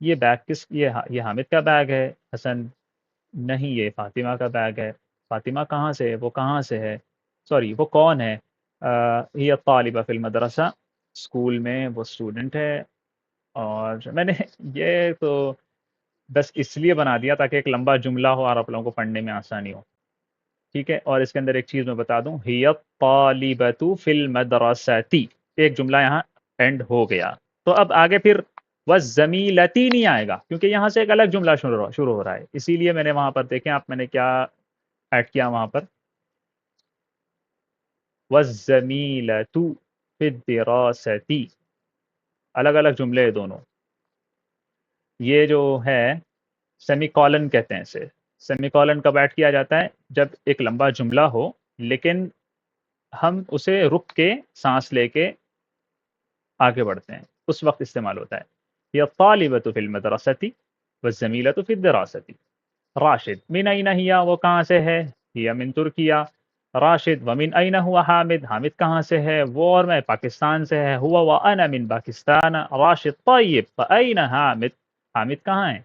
[SPEAKER 1] یہ بیگ یہ حامد کا بیگ ہے حسن؟ نہیں، یہ فاطمہ کا بیگ ہے۔ فاطمہ کہاں سے ہے؟ وہ کہاں سے ہے؟ سوری وہ کون ہے؟ یہ طالبہ فی المدرسہ، اسکول میں وہ اسٹوڈنٹ ہے، اور میں نے یہ تو بس اس لیے بنا دیا تاکہ ایک لمبا جملہ ہو اور آپ لوگوں کو پڑھنے میں آسانی ہو، ٹھیک ہے؟ اور اس کے اندر ایک چیز میں بتا دوں، ہی الطالبۃ فی المدرسۃ، ایک جملہ یہاں اینڈ ہو گیا، تو اب آگے پھر وَالزَّمِيلَةِ نہیں آئے گا کیونکہ یہاں سے ایک الگ جملہ شروع ہو رہا ہے، اسی لیے میں نے وہاں پر دیکھیں آپ، میں نے کیا ایڈ کیا وہاں پر، وَالزَّمِيلَةُ فِي الدِّرَاسَةِ، الگ الگ جملے دونوں۔ یہ جو ہے سیمی کالن کہتے ہیں اسے، سیمی کالن کب ایڈ کیا جاتا ہے؟ جب ایک لمبا جملہ ہو لیکن ہم اسے رک کے سانس لے کے آگے بڑھتے ہیں، اس وقت استعمال ہوتا ہے۔ یہ الطالبۃ فی المدرسۃ والزمیلۃ فی الدراسۃ۔ راشد من این ہی، وہ کہاں سے ہے؟ ہی من ترکیہ۔ راشد ومن این ہوا حامد، حامد کہاں سے ہے؟ وہ اور میں پاکستان سے ہے، ہوا وانا من پاکستان۔ راشد طیب فأین حامد، حامد کہاں ہے؟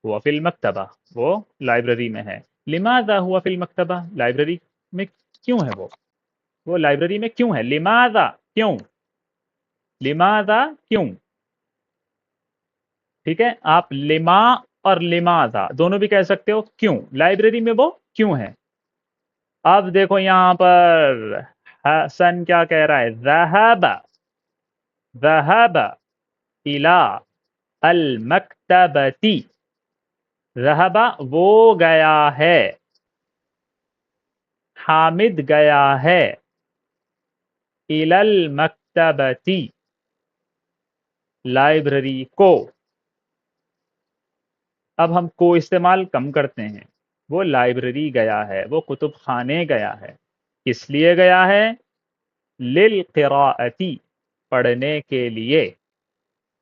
[SPEAKER 1] ہوا فی المکتبہ، وہ لائبریری میں ہے۔ لماذا ہوا فی المکتبہ، لائبریری میں کیوں ہے وہ لائبریری میں کیوں ہے؟ لماذا، کیوں، لماذا کیوں، ٹھیک ہے؟ آپ لما اور لماذا دونوں بھی کہہ سکتے ہو، کیوں، لائبریری میں وہ کیوں ہے۔ اب دیکھو یہاں پر حسن کیا کہہ رہا ہے، ذهب ذهب الى المکتبۃ، ذهب وہ گیا ہے، حامد گیا ہے، الى المکتبۃ لائبریری کو۔ اب ہم کو استعمال کم کرتے ہیں، وہ لائبریری گیا ہے، وہ کتب خانے گیا ہے، کس لیے گیا ہے؟ للقراءۃ، پڑھنے کے لیے۔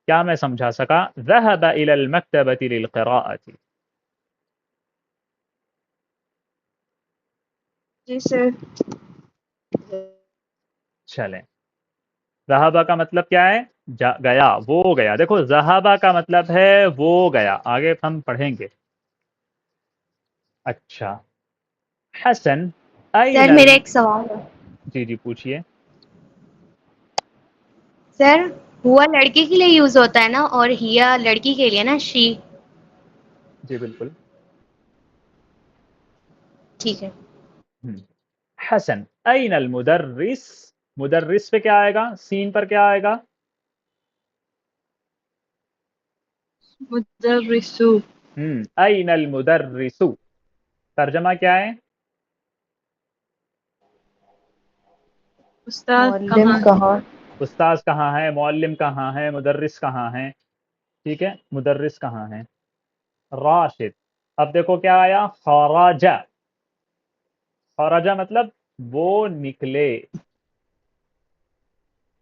[SPEAKER 1] کیا میں سمجھا سکا؟ ذهب الى المکتبۃ للقراءۃ۔
[SPEAKER 6] جی سر۔
[SPEAKER 1] چلیں، ذهب کا مطلب کیا ہے؟ گیا، وہ گیا۔ دیکھو ذهب کا مطلب ہے وہ گیا، آگے ہم پڑھیں گے۔ اچھا حسن
[SPEAKER 2] سر
[SPEAKER 1] این
[SPEAKER 2] میرا ایک سوال ہے۔
[SPEAKER 1] جی جی پوچھئے۔
[SPEAKER 2] سر ہوا لڑکی کے لیے یوز ہوتا ہے نا، اور ہیا لڑکی کے لیے نا، شی۔
[SPEAKER 1] جی بالکل۔
[SPEAKER 2] ٹھیک ہے۔
[SPEAKER 1] حسن این المدرس، مدرس پہ کیا آئے گا؟ سین پر کیا آئے گا؟
[SPEAKER 6] مدرسو۔
[SPEAKER 1] این المدرس، ترجمہ کیا ہے؟
[SPEAKER 6] استاد
[SPEAKER 7] معلم
[SPEAKER 6] کہاں؟
[SPEAKER 7] کہاں؟
[SPEAKER 1] استاذ کہاں ہے، معلم کہاں ہے، مدرس کہاں ہے، ٹھیک ہے، مدرس کہاں ہے۔ راشد، اب دیکھو کیا آیا، خرج، خرج مطلب وہ نکلے،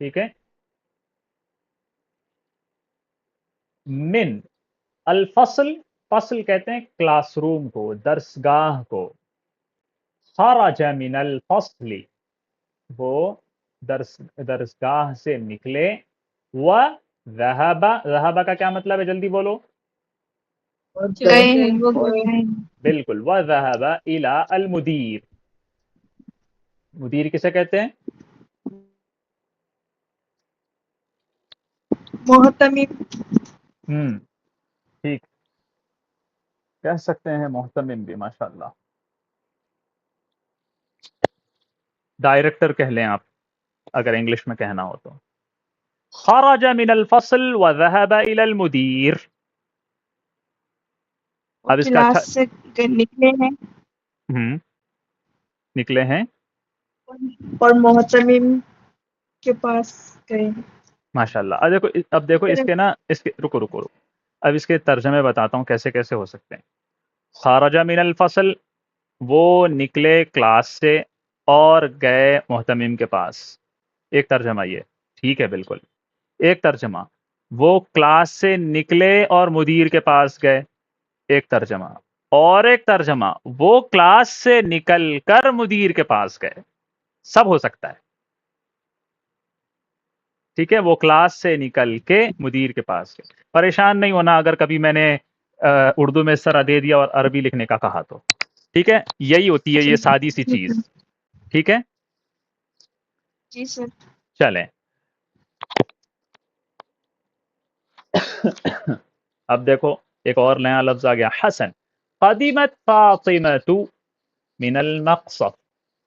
[SPEAKER 1] ٹھیک ہے۔ من الفصل، فصل کہتے ہیں کلاس روم کو، درسگاہ کو۔ خرج من الفصل، وہ درسگاہ سے نکلے۔ وذهب، ذهب کا کیا مطلب ہے؟ جلدی بولو۔
[SPEAKER 6] گئے، وہ گئے۔
[SPEAKER 1] بالکل، وذهب الى المدیر، مدیر کسے کہتے ہیں؟
[SPEAKER 6] محتمم۔
[SPEAKER 1] ٹھیک کہہ سکتے ہیں محتمم بھی ماشاءاللہ. ڈائریکٹر کہہ لیں آپ اگر انگلش میں کہنا ہو تو. خرج من الفصل وذهب الى المدير.
[SPEAKER 8] وہ
[SPEAKER 1] اب اس کا اچھا
[SPEAKER 8] کلاس سے نکلے ہیں
[SPEAKER 1] نکلے ہیں
[SPEAKER 8] اور محتمم کے پاس گئے ہیں.
[SPEAKER 1] ماشاءاللہ. اب دیکھو اس کے نا اس کے رکو اب اس کے ترجمے بتاتا ہوں کیسے کیسے ہو سکتے ہیں. خرج من الفصل وہ نکلے کلاس سے اور گئے محتمم کے پاس. ایک ترجمہ یہ ٹھیک ہے بالکل. ایک ترجمہ وہ کلاس سے نکلے اور مدیر کے پاس گئے. ایک ترجمہ. اور ایک ترجمہ وہ کلاس سے نکل کر مدیر کے پاس گئے. سب ہو سکتا ہے. ٹھیک ہے وہ کلاس سے نکل کے مدیر کے پاس گئے. پریشان نہیں ہونا اگر کبھی میں نے اردو میں اس طرح دے دیا اور عربی لکھنے کا کہا تو. ٹھیک ہے یہی ہوتی ہے یہ سادی سی چیز. ٹھیک ہے
[SPEAKER 8] جی سر.
[SPEAKER 1] چلیں اب دیکھو ایک اور نیا لفظ آ گیا. حسن. قدمت فاطمۃ من المقصف.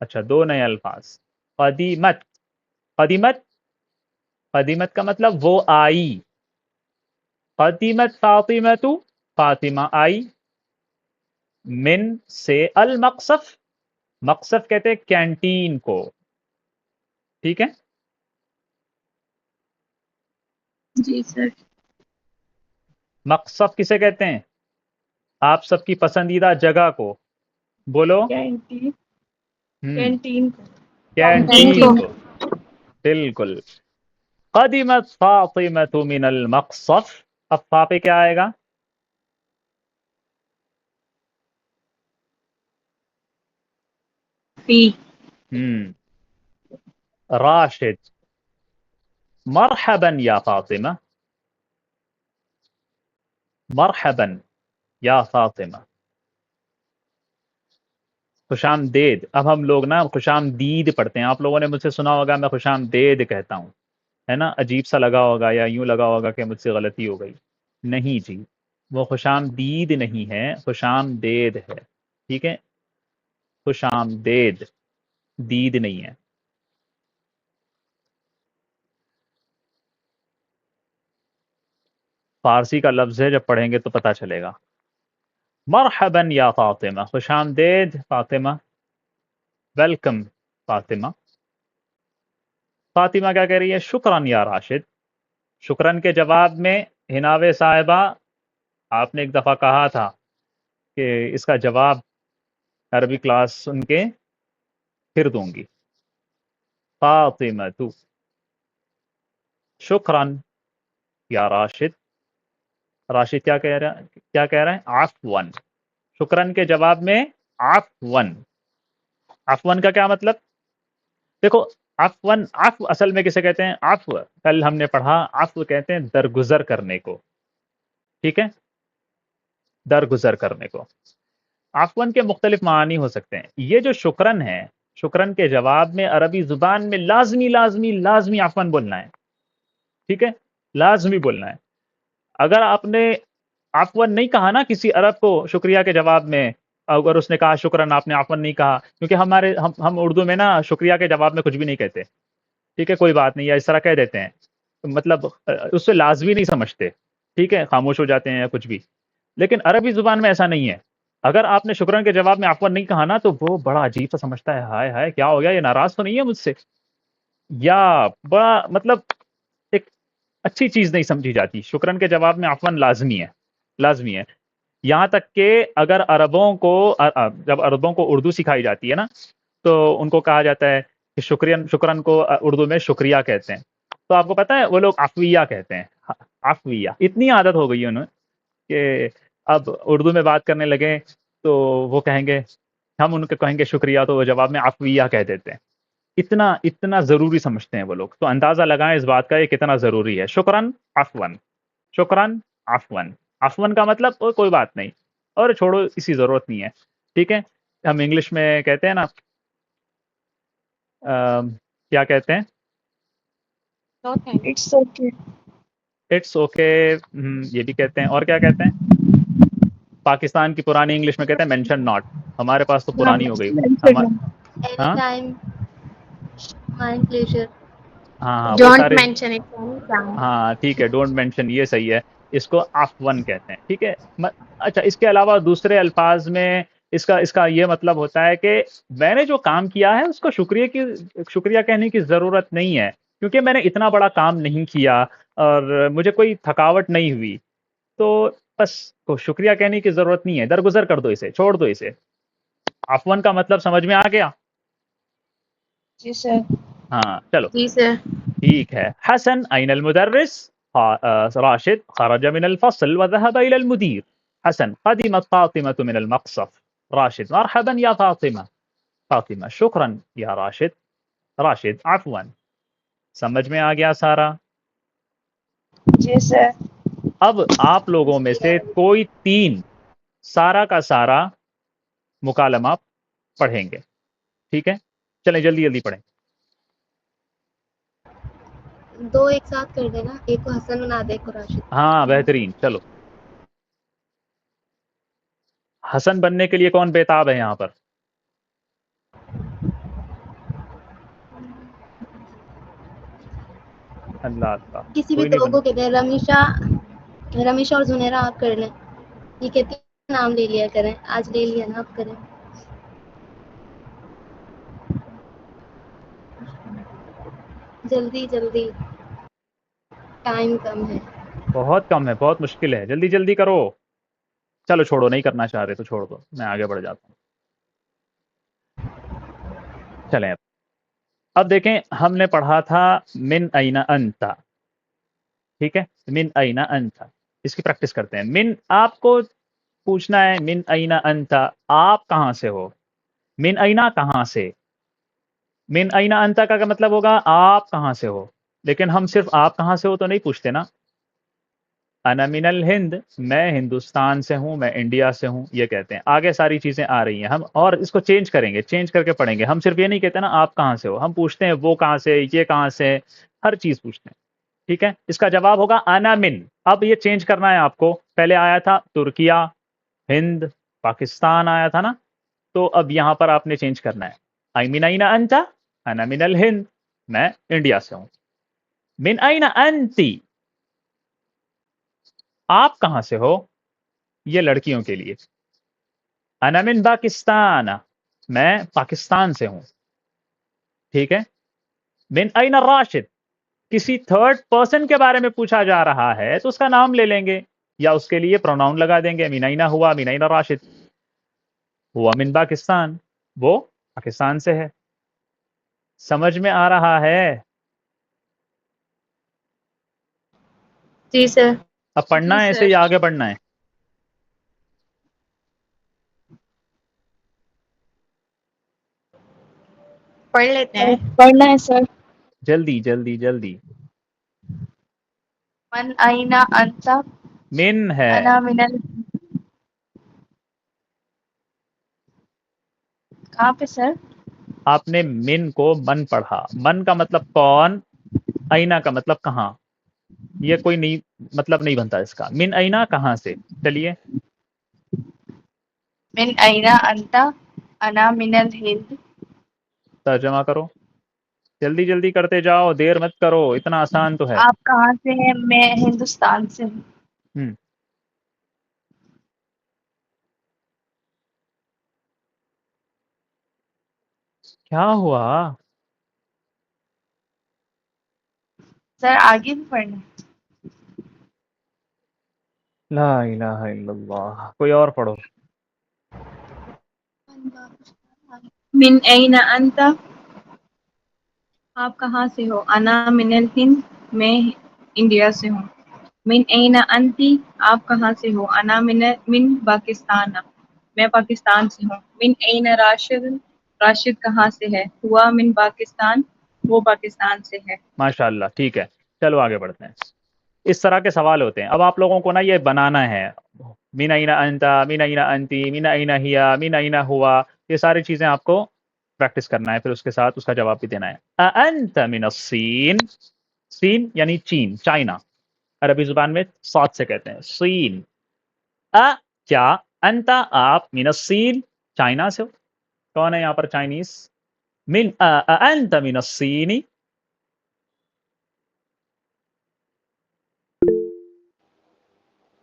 [SPEAKER 1] اچھا دو نئے الفاظ. قدیمت. قدیمت قدیمت کا مطلب وہ آئی. قدیمت فاطمۃ فاطمہ آئی. من سے المقصف. مقصف کہتے ہیں کینٹین کو. ٹھیک ہے
[SPEAKER 8] جی سر.
[SPEAKER 1] مقصف کسے کہتے ہیں؟ آپ سب کی پسندیدہ جگہ کو بولو.
[SPEAKER 8] کینٹین.
[SPEAKER 1] ہم
[SPEAKER 8] کینٹین کو.
[SPEAKER 1] کینٹین کو بالکل. قدمت فاطمۃ من المقصف. اب فا پہ کیا آئے گا؟
[SPEAKER 8] پی.
[SPEAKER 1] راشد. مرحبا یا فاطمہ. مرحبا یا فاطمہ. خوش آمدید. اب ہم لوگ نا خوش آمدید پڑھتے ہیں. آپ لوگوں نے مجھ سے سنا ہوگا میں خوش آمدید کہتا ہوں ہے نا. عجیب سا لگا ہوگا یا یوں لگا ہوگا کہ مجھ سے غلطی ہو گئی. نہیں جی وہ خوش آمدید نہیں ہے خوش آمدید ہے. ٹھیک ہے خوش آمدید دید نہیں ہے. فارسی کا لفظ ہے جب پڑھیں گے تو پتہ چلے گا. مرحبا یا فاطمہ. خوش آمدید فاطمہ. ویلکم فاطمہ. فاطمہ کیا کہہ رہی ہے؟ شکران یا راشد. شکران کے جواب میں ہناوے صاحبہ آپ نے ایک دفعہ کہا تھا کہ اس کا جواب عربی کلاس سن کے پھر دوں گی. فاطمہ تو شکران یا راشد. راشد کیا کہہ رہا ہے؟ عفواً. شکران کے جواب میں عفواً. عفواً کا کیا مطلب؟ دیکھو عفواً عفو اصل میں کسے کہتے ہیں؟ عفو کل ہم نے پڑھا عفو کہتے ہیں درگزر کرنے کو. ٹھیک ہے درگزر کرنے کو. عفواً کے مختلف معنی ہو سکتے ہیں. یہ جو شکرن ہے شکرن کے جواب میں عربی زبان میں لازمی لازمی لازمی عفواً بولنا ہے. ٹھیک ہے لازمی بولنا ہے. اگر آپ نے عفواً نہیں کہا نا کسی عرب کو شکریہ کے جواب میں اگر اس نے کہا شکرن آپ نے عفواً نہیں کہا کیونکہ ہم اردو میں نا شکریہ کے جواب میں کچھ بھی نہیں کہتے. ٹھیک ہے کوئی بات نہیں یا اس طرح کہہ دیتے ہیں مطلب اس سے لازمی نہیں سمجھتے. ٹھیک ہے خاموش ہو جاتے ہیں یا کچھ بھی. لیکن عربی زبان میں ایسا نہیں ہے. اگر آپ نے شکران کے جواب میں عفواً نہیں کہا نا تو وہ بڑا عجیب سا سمجھتا ہے. ہائے ہائے کیا ہو گیا یہ ناراض تو نہیں ہے مجھ سے یا بڑا مطلب ایک اچھی چیز نہیں سمجھی جاتی. شکران کے جواب میں عفواً لازمی ہے لازمی ہے. یہاں تک کہ اگر جب عربوں کو اردو سکھائی جاتی ہے نا تو ان کو کہا جاتا ہے کہ شکران کو اردو میں شکریہ کہتے ہیں. تو آپ کو پتہ ہے وہ لوگ عفویہ کہتے ہیں. عفویہ اتنی عادت ہو گئی ہے انہیں کہ اب اردو میں بات کرنے لگے تو وہ کہیں گے ہم ان کو کہیں گے شکریہ تو وہ جواب میں عفویہ کہہ دیتے ہیں. اتنا ضروری سمجھتے ہیں وہ لوگ. تو اندازہ لگائیں اس بات کا یہ کتنا ضروری ہے. شکران عفواً. شکران عفواً. عفواً کا مطلب کوئی بات نہیں اور چھوڑو اسی ضرورت نہیں ہے. ٹھیک ہے ہم انگلش میں کہتے ہیں نا کیا کہتے ہیں؟
[SPEAKER 8] It's okay.
[SPEAKER 1] اٹس اوکے یہ بھی کہتے ہیں. اور کیا کہتے ہیں؟ پاکستان کی پرانی انگلش میں کہتے ہیں مینشن ناٹ. ہمارے پاس تو پرانی ہو گئی. ہاں
[SPEAKER 2] Anytime, my pleasure.
[SPEAKER 1] ہاں وہ
[SPEAKER 2] Don't
[SPEAKER 1] سارے.
[SPEAKER 2] mention it anytime.
[SPEAKER 1] ہاں ٹھیک ہے, ڈونٹ مینشن, یہ صحیح ہے. اس کو عفون کہتے ہیں. ٹھیک ہے. اچھا, اس کے علاوہ دوسرے الفاظ میں اس کا یہ مطلب ہوتا ہے کہ میں نے جو کام کیا ہے اس کو شکریہ کہنے کی ضرورت نہیں ہے, کیونکہ میں نے اتنا بڑا کام نہیں کیا اور مجھے کوئی تھکاوٹ نہیں ہوئی, تو بس کو شکریہ کہنے کی ضرورت نہیں ہے, درگزر کر دو اسے, چھوڑ دو اسے. عفون کا مطلب سمجھ میں آ گیا؟
[SPEAKER 6] جی سر.
[SPEAKER 1] ہاں چلو
[SPEAKER 2] Ji sir.
[SPEAKER 1] ٹھیک ہے. حسن أين المدرس؟ راشد خرج من الفصل وذهب إلى المدير. حسن قدمت فاطمة من المقصف. راشد مرحبا يا فاطمة. فاطمة شكرا يا راشد. راشد عفوا. سمجھ میں آ گیا سارا؟
[SPEAKER 6] جی سر.
[SPEAKER 1] اب آپ لوگوں میں سے کوئی 3 سارا کا سارا مکالمہ پڑھیں گے. ٹھیک ہے, چلیں جلدی جلدی پڑھیں.
[SPEAKER 2] 2 ایک ساتھ کر دینا, ایک کو حسن بنا دے, ایک کو راشد.
[SPEAKER 1] ہاں بہترین. چلو, حسن بننے کے لیے کون بیتاب ہے یہاں پر؟ اللہ اللہ,
[SPEAKER 2] کسی بھی
[SPEAKER 1] کوئی نہیں
[SPEAKER 2] 2
[SPEAKER 1] بنا.
[SPEAKER 2] کو کہتے ہیں. رمیشہ اور زنیرہ آپ کر لیں. یہ کہتی ہیں نام لے لیا کریں, آج لے لیا نا, آپ کریں. جلدی جلدی, ٹائم کم ہے.
[SPEAKER 1] بہت کم ہے, بہت مشکل ہے, جلدی جلدی کرو. چلو چھوڑو, نہیں کرنا چاہ رہے تو چھوڑ دو, میں آگے بڑھ جاتا ہوں. چلیں اب دیکھیں, ہم نے پڑھا تھا من این انت. ٹھیک ہے, من این انت, اس کی پریکٹس کرتے ہیں. من, آپ کو پوچھنا ہے من این انت, آپ کہاں سے ہو. من اینا کہاں سے. من این انت کا مطلب ہوگا آپ کہاں سے ہو, لیکن ہم صرف آپ کہاں سے ہو تو نہیں پوچھتے نا. انا من الہند, میں ہندوستان سے ہوں, میں انڈیا سے ہوں, یہ کہتے ہیں. آگے ساری چیزیں آ رہی ہیں, ہم اور اس کو چینج کریں گے, چینج کر کے پڑھیں گے. ہم صرف یہ نہیں کہتے نا آپ کہاں سے ہو, ہم پوچھتے ہیں وہ کہاں سے, یہ کہاں سے, ہر چیز پوچھتے ہیں. ٹھیک ہے, اس کا جواب ہوگا انا من. اب یہ چینج کرنا ہے آپ کو, پہلے آیا تھا ترکیہ, ہند, پاکستان آیا تھا نا, تو اب یہاں پر آپ نے چینج کرنا ہے. ای من این انت, انا من الہند, میں انڈیا سے ہوں. من این انتی, آپ کہاں سے ہو, یہ لڑکیوں کے لیے. انا من پاکستان, میں پاکستان سے ہوں. ٹھیک ہے. من این الراشد, کسی تھرڈ پرسن کے بارے میں پوچھا جا رہا ہے تو اس کا نام لے لیں گے, یا اس کے لیے پروناؤن لگا دیں گے. من این ہوا, من این راشد, ہوا من پاکستان, وہ پاکستان سے ہے. سمجھ میں آ رہا ہے؟
[SPEAKER 2] جی سر.
[SPEAKER 1] اب پڑھنا ہے ایسے یا آگے بڑھنا ہے؟
[SPEAKER 2] پڑھ لیتے ہیں.
[SPEAKER 6] پڑھنا ہے سر.
[SPEAKER 1] جلدی جلدی جلدی.
[SPEAKER 6] من اینا انت,
[SPEAKER 1] من ہے,
[SPEAKER 6] انا من کہاں پہ سر؟
[SPEAKER 1] آپ نے من کو من پڑھا. من کا مطلب کون, اینا کا مطلب کہاں. یہ کوئی نہیں مطلب نہیں بنتا اس کا. من اینا کہاں سے. چلیے
[SPEAKER 6] من اینا انت, انا من الہند.
[SPEAKER 1] ترجمہ کرو, جلدی جلدی کرتے جاؤ, دیر مت کرو, اتنا آسان تو ہے.
[SPEAKER 6] آپ کہاں سے ہیں؟ میں ہندوستان سے ہوں.
[SPEAKER 1] ہم، کیا ہوا؟
[SPEAKER 6] سر آگے بھی پڑھنا ہے.
[SPEAKER 1] لا الہ الا اللہ. کوئی اور پڑھو.
[SPEAKER 6] من اینا انت, آپ کہاں سے ہو. انا من الہند, میں انڈیا سے ہوں. من اینا انتی, آپ کہاں سے ہو. انا من پاکستان, میں پاکستان سے ہوں. من اینا راشد, راشد کہاں سے ہے. ہوا من پاکستان, وہ پاکستان سے ہے.
[SPEAKER 1] ماشاء اللہ, ٹھیک ہے. چلو آگے بڑھتے ہیں. اس طرح کے سوال ہوتے ہیں. اب آپ لوگوں کو نا یہ بنانا ہے, من اینا انتا, من اینا انتی, من اینا ہیا, من اینا ہوا, یہ ساری چیزیں آپ کو پریکٹس کرنا ہے, پھر اس کے ساتھ اس کا جواب بھی دینا ہے. انت من الصین, سین یعنی چین, چائنا. عربی زبان میں صاد سے کہتے ہیں سین. کیا انتا آپ من الصین چائنا سے ہو؟ کون ہے یہاں پر چائنیز؟ من انت من الصینی؟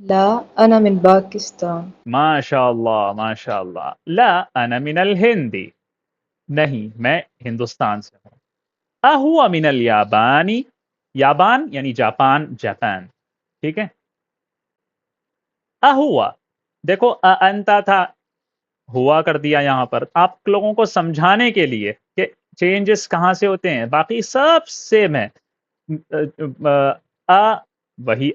[SPEAKER 7] لا أنا من باكستان.
[SPEAKER 1] ماشاء اللہ ماشاء اللہ. لا انا من الہندی، نہیں میں ہندوستان سے ہوں. اہوا من الیابانی، یابان یعنی جاپان، جاپان. ٹھیک ہے. اہوا، دیکھو انتا تھا، ہوا کر دیا یہاں پر آپ لوگوں کو سمجھانے کے لیے کہ چینجز کہاں سے ہوتے ہیں. باقی سب سیم ہے. وہی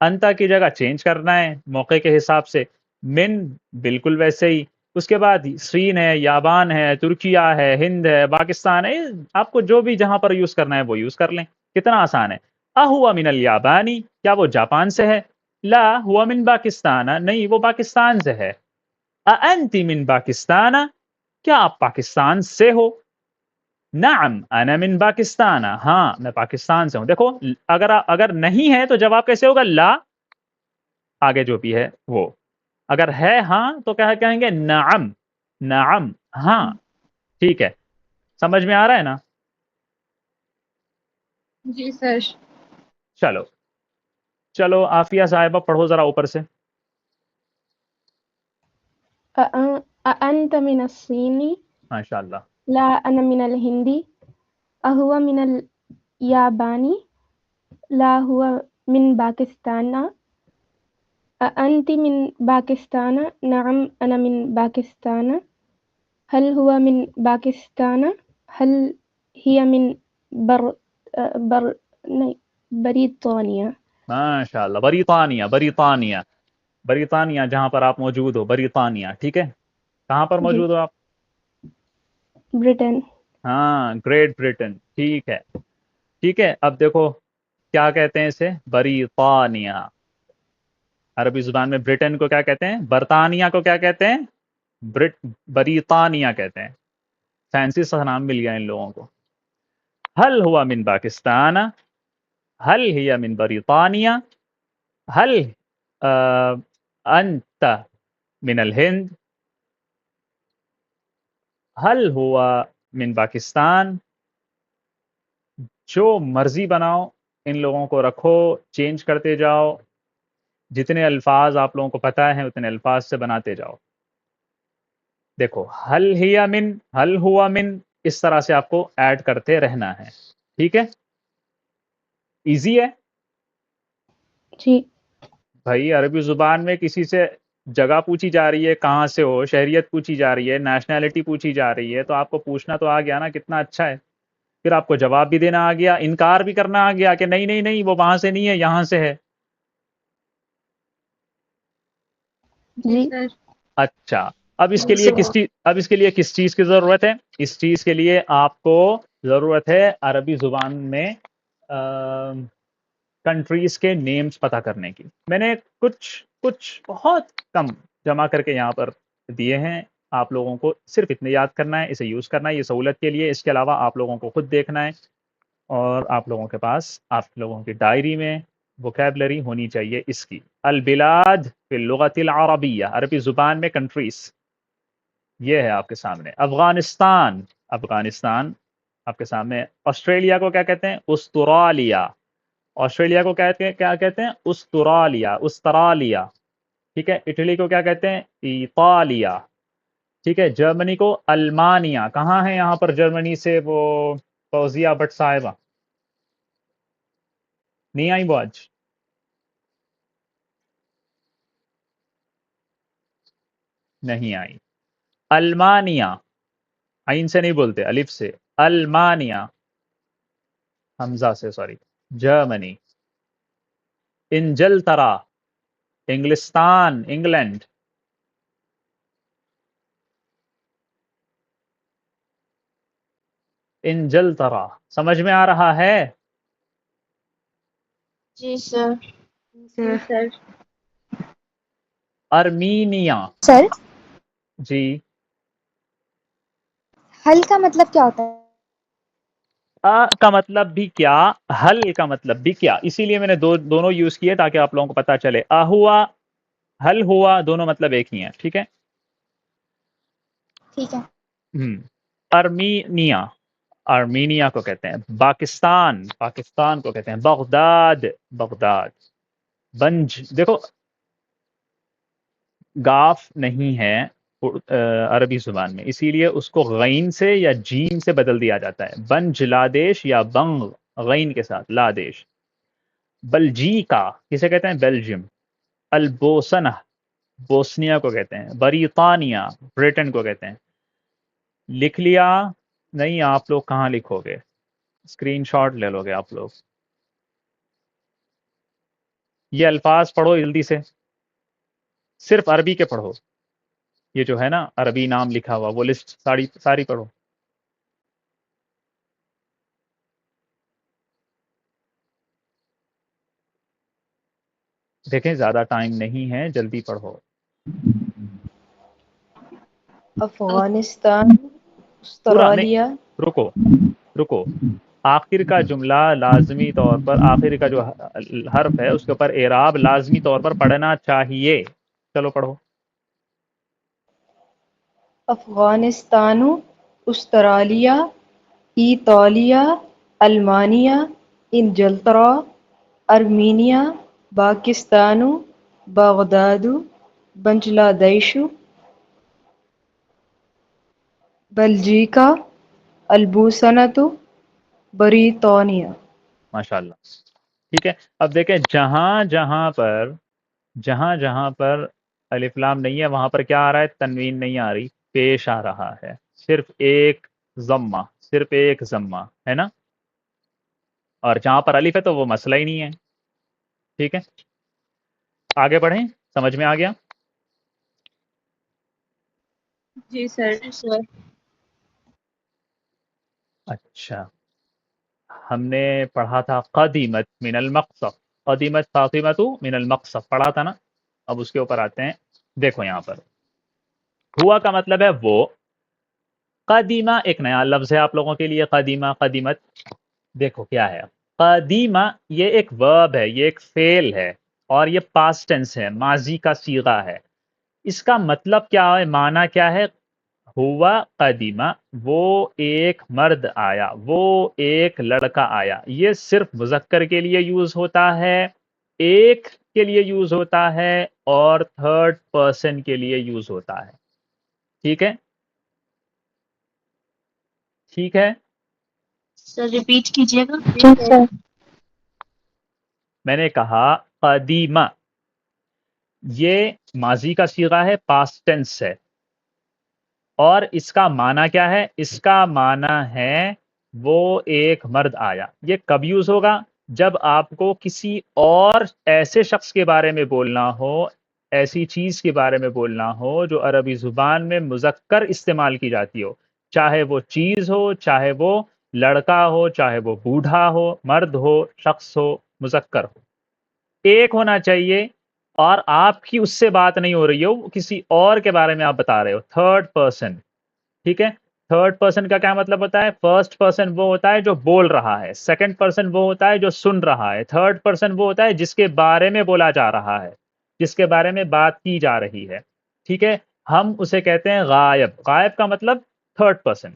[SPEAKER 1] انتا کی جگہ چینج کرنا ہے موقع کے حساب سے. من بالکل ویسے ہی. اس کے بعد سین ہے، یابان ہے، ترکیہ ہے، ہند ہے، پاکستان ہے. آپ کو جو بھی جہاں پر یوز کرنا ہے وہ یوز کر لیں. کتنا آسان ہے. اہوا من الیابانی، کیا وہ جاپان سے ہے؟ لا ہوا من پاکستان، نہیں وہ پاکستان سے ہے. انتی من پاکستان، کیا آپ پاکستان سے ہو؟ نعم انا من پاکستان، ہاں میں پاکستان سے ہوں. دیکھو اگر نہیں ہے تو جواب کیسے ہوگا؟ لا آگے جو بھی ہے وہ. اگر ہے ہاں تو کیا کہیں گے؟ نعم. نعم ہاں. ٹھیک ہے، سمجھ میں آ رہا ہے نا؟
[SPEAKER 6] جی سر.
[SPEAKER 1] چلو چلو عافیہ صاحبہ پڑھو ذرا اوپر سے.
[SPEAKER 8] أأنت من الصين؟
[SPEAKER 1] ماشاء اللہ.
[SPEAKER 8] لا أنا من الهند. أهو من اليابان؟ لا هو من باكستان. أأنت من باكستان؟ نعم أنا من باكستان. هل هو من باكستان؟ هل هي من بر... بريطانيا؟
[SPEAKER 1] ماشاء اللہ. بریطانیہ، بریطانیہ، بریطانیہ جہاں پر آپ موجود ہو، بریطانیہ. ٹھیک ہے، کہاں پر
[SPEAKER 8] جی
[SPEAKER 1] موجود ہو آپ؟
[SPEAKER 8] بريطن.
[SPEAKER 1] ہاں گریٹ بریٹن. ٹھیک ہے ٹھیک ہے. اب دیکھو کیا کہتے ہیں اسے؟ بریطانیہ. عربی زبان میں برٹن کو کیا کہتے ہیں؟ برطانیہ کو کیا کہتے ہیں؟ بریطانیہ کہتے ہیں. فینسی سا نام مل گیا ان لوگوں کو. حل ہوا من پاکستان، حل ہی من بریطانیہ، حل انت من الہند، حل ہوا من پاکستان. جو مرضی بناؤ ان لوگوں کو رکھو، چینج کرتے جاؤ. جتنے الفاظ آپ لوگوں کو پتہ ہیں اتنے الفاظ سے بناتے جاؤ. دیکھو حل ہی من، حل ہوا من، اس طرح سے آپ کو ایڈ کرتے رہنا ہے. ٹھیک ہے، ایزی ہے.
[SPEAKER 8] جی
[SPEAKER 1] بھائی عربی زبان میں کسی سے جگہ پوچھی جا رہی ہے کہاں سے ہو، شہریت پوچھی جا رہی ہے، نیشنلٹی پوچھی جا رہی ہے، تو آپ کو پوچھنا تو آ گیا نا. کتنا اچھا ہے. پھر آپ کو جواب بھی دینا آ گیا، انکار بھی کرنا آ گیا کہ نہیں نہیں نہیں وہ وہاں سے نہیں ہے یہاں سے ہے.
[SPEAKER 6] جی سر.
[SPEAKER 1] اچھا اب اس کے لیے کس چیز کی ضرورت ہے؟ اس چیز کے لیے آپ کو ضرورت ہے عربی زبان میں کنٹریز کے نیمز پتہ کرنے کی. میں نے کچھ بہت کم جمع کر کے یہاں پر دیے ہیں. آپ لوگوں کو صرف اتنے یاد کرنا ہے، اسے یوز کرنا ہے، یہ سہولت کے لیے. اس کے علاوہ آپ لوگوں کو خود دیکھنا ہے اور آپ لوگوں کے پاس آپ لوگوں کی ڈائری میں ووکیبلری ہونی چاہیے اس کی. البلاد فی اللغت العربیہ، عربی زبان میں کنٹریز. یہ ہے آپ کے سامنے. افغانستان، افغانستان آپ کے سامنے. آسٹریلیا کو کیا کہتے ہیں؟ استرالیا. آسٹریلیا کو کیا کہتے ہیں؟ استرالیا، استرالیا. ٹھیک ہے. اٹلی کو کیا کہتے ہیں؟ ایطالیا. ٹھیک ہے. جرمنی کو المانیہ. کہاں ہے یہاں پر جرمنی سے وہ فوزیہ بٹ صاحبہ؟ نہیں آئی وہ آج؟ نہیں آئی. المانیہ، عین سے نہیں بولتے، الف سے. المانیہ، حمزہ سے، سوری. جرمنی. انجلترا، انگلستان، انگلینڈ. انجلترا. سمجھ میں آ رہا ہے؟
[SPEAKER 6] جی سر. جی سر.
[SPEAKER 1] ارمینیا.
[SPEAKER 4] سر
[SPEAKER 1] جی
[SPEAKER 4] حل کا مطلب کیا ہوتا ہے؟
[SPEAKER 1] کا مطلب بھی کیا، حل کا مطلب بھی کیا، اسی لیے میں نے دونوں یوز کیے تاکہ آپ لوگوں کو پتا چلے. ہوا، حل ہوا، دونوں مطلب ایک ہی ہیں. ٹھیک ہے.
[SPEAKER 4] ٹھیک ہے.
[SPEAKER 1] ارمینیا، آرمینیا کو کہتے ہیں. پاکستان، پاکستان کو کہتے ہیں. Baghdad, Baghdad. بنج، دیکھو گاف نہیں ہے عربی زبان میں، اسی لیے اس کو غین سے یا جیم سے بدل دیا جاتا ہے. بنج لادیش یا بنگ غین کے ساتھ لادیش. بلجیکا کسے کہتے ہیں؟ بیلجیم. البوسنہ، بوسنیا کو کہتے ہیں. بریطانیہ، برٹن کو کہتے ہیں. لکھ لیا؟ نہیں، آپ لوگ کہاں لکھو گے، اسکرین شاٹ لے لو گے آپ لوگ. یہ الفاظ پڑھو جلدی سے، صرف عربی کے پڑھو. یہ جو ہے نا عربی نام لکھا ہوا وہ لسٹ ساری پڑھو. دیکھیں زیادہ ٹائم نہیں ہے، جلدی پڑھو.
[SPEAKER 7] افغانستان،
[SPEAKER 1] پورا نہیں،
[SPEAKER 7] استرالیا.
[SPEAKER 1] رکو رکو. آخر کا جملہ لازمی طور پر، آخر کا جو حرف ہے اس کے اوپر اعراب لازمی طور پر پڑھنا چاہیے. چلو پڑھو.
[SPEAKER 7] افغانستان، استرالیا، ایطالیا، المانیا، انجلترا، ارمینیا، پاکستان، بغداد، بنگلہ دیش، بلجیکا، البوسنت، بریطانیہ.
[SPEAKER 1] ماشاء اللہ. ٹھیک ہے. اب دیکھیں جہاں جہاں پر الف لام نہیں ہے وہاں پر کیا آ رہا ہے؟ تنوین نہیں آ رہی، پیش آ رہا ہے. صرف ایک ضمہ، صرف ایک ضمہ ہے نا. اور جہاں پر الف ہے تو وہ مسئلہ ہی نہیں ہے. ٹھیک ہے. آگے بڑھیں، سمجھ میں آ گیا؟
[SPEAKER 6] جی سر.
[SPEAKER 1] اچھا، ہم نے پڑھا تھا قدیمت من المقصف، قدیمت فاطمۃ من المقصف پڑھا تھا نا. اب اس کے اوپر آتے ہیں. دیکھو یہاں پر ہوا کا مطلب ہے وہ. قدیمہ ایک نیا لفظ ہے آپ لوگوں کے لیے. قدیمہ، قدیمت، دیکھو کیا ہے. قدیمہ یہ ایک ورب ہے، یہ ایک فعل ہے، اور یہ پاسٹ ٹینس ہے، ماضی کا صیغہ ہے. اس کا مطلب کیا ہے، معنی کیا ہے؟ ہوا قدیمہ، وہ ایک مرد آیا، وہ ایک لڑکا آیا. یہ صرف مذکر کے لیے یوز ہوتا ہے، ایک کے لیے یوز ہوتا ہے، اور تھرڈ پرسن کے لیے یوز ہوتا ہے. ٹھیک ہے. ٹھیک ہے.
[SPEAKER 2] سر ریپیٹ کیجیے گا.
[SPEAKER 7] جی سر.
[SPEAKER 1] میں نے کہا قدیمہ یہ ماضی کا صیغہ ہے، پاسٹ ٹینس ہے، اور اس کا معنی کیا ہے؟ اس کا معنی ہے وہ ایک مرد آیا. یہ کب یوز ہوگا؟ جب آپ کو کسی اور ایسے شخص کے بارے میں بولنا ہو، ایسی چیز کے بارے میں بولنا ہو جو عربی زبان میں مذکر استعمال کی جاتی ہو، چاہے وہ چیز ہو، چاہے وہ لڑکا ہو، چاہے وہ بوڑھا ہو، مرد ہو، شخص ہو، مذکر ہو. ایک ہونا چاہیے، اور آپ کی اس سے بات نہیں ہو رہی ہو، کسی اور کے بارے میں آپ بتا رہے ہو، تھرڈ پرسن. ٹھیک ہے. تھرڈ پرسن کا کیا مطلب ہوتا ہے؟ فرسٹ پرسن وہ ہوتا ہے جو بول رہا ہے، سیکنڈ پرسن وہ ہوتا ہے جو سن رہا ہے، تھرڈ پرسن وہ ہوتا ہے جس کے بارے میں بولا جا رہا ہے، جس کے بارے میں بات کی جا رہی ہے. ٹھیک ہے. ہم اسے کہتے ہیں غائب. غائب کا مطلب تھرڈ پرسن.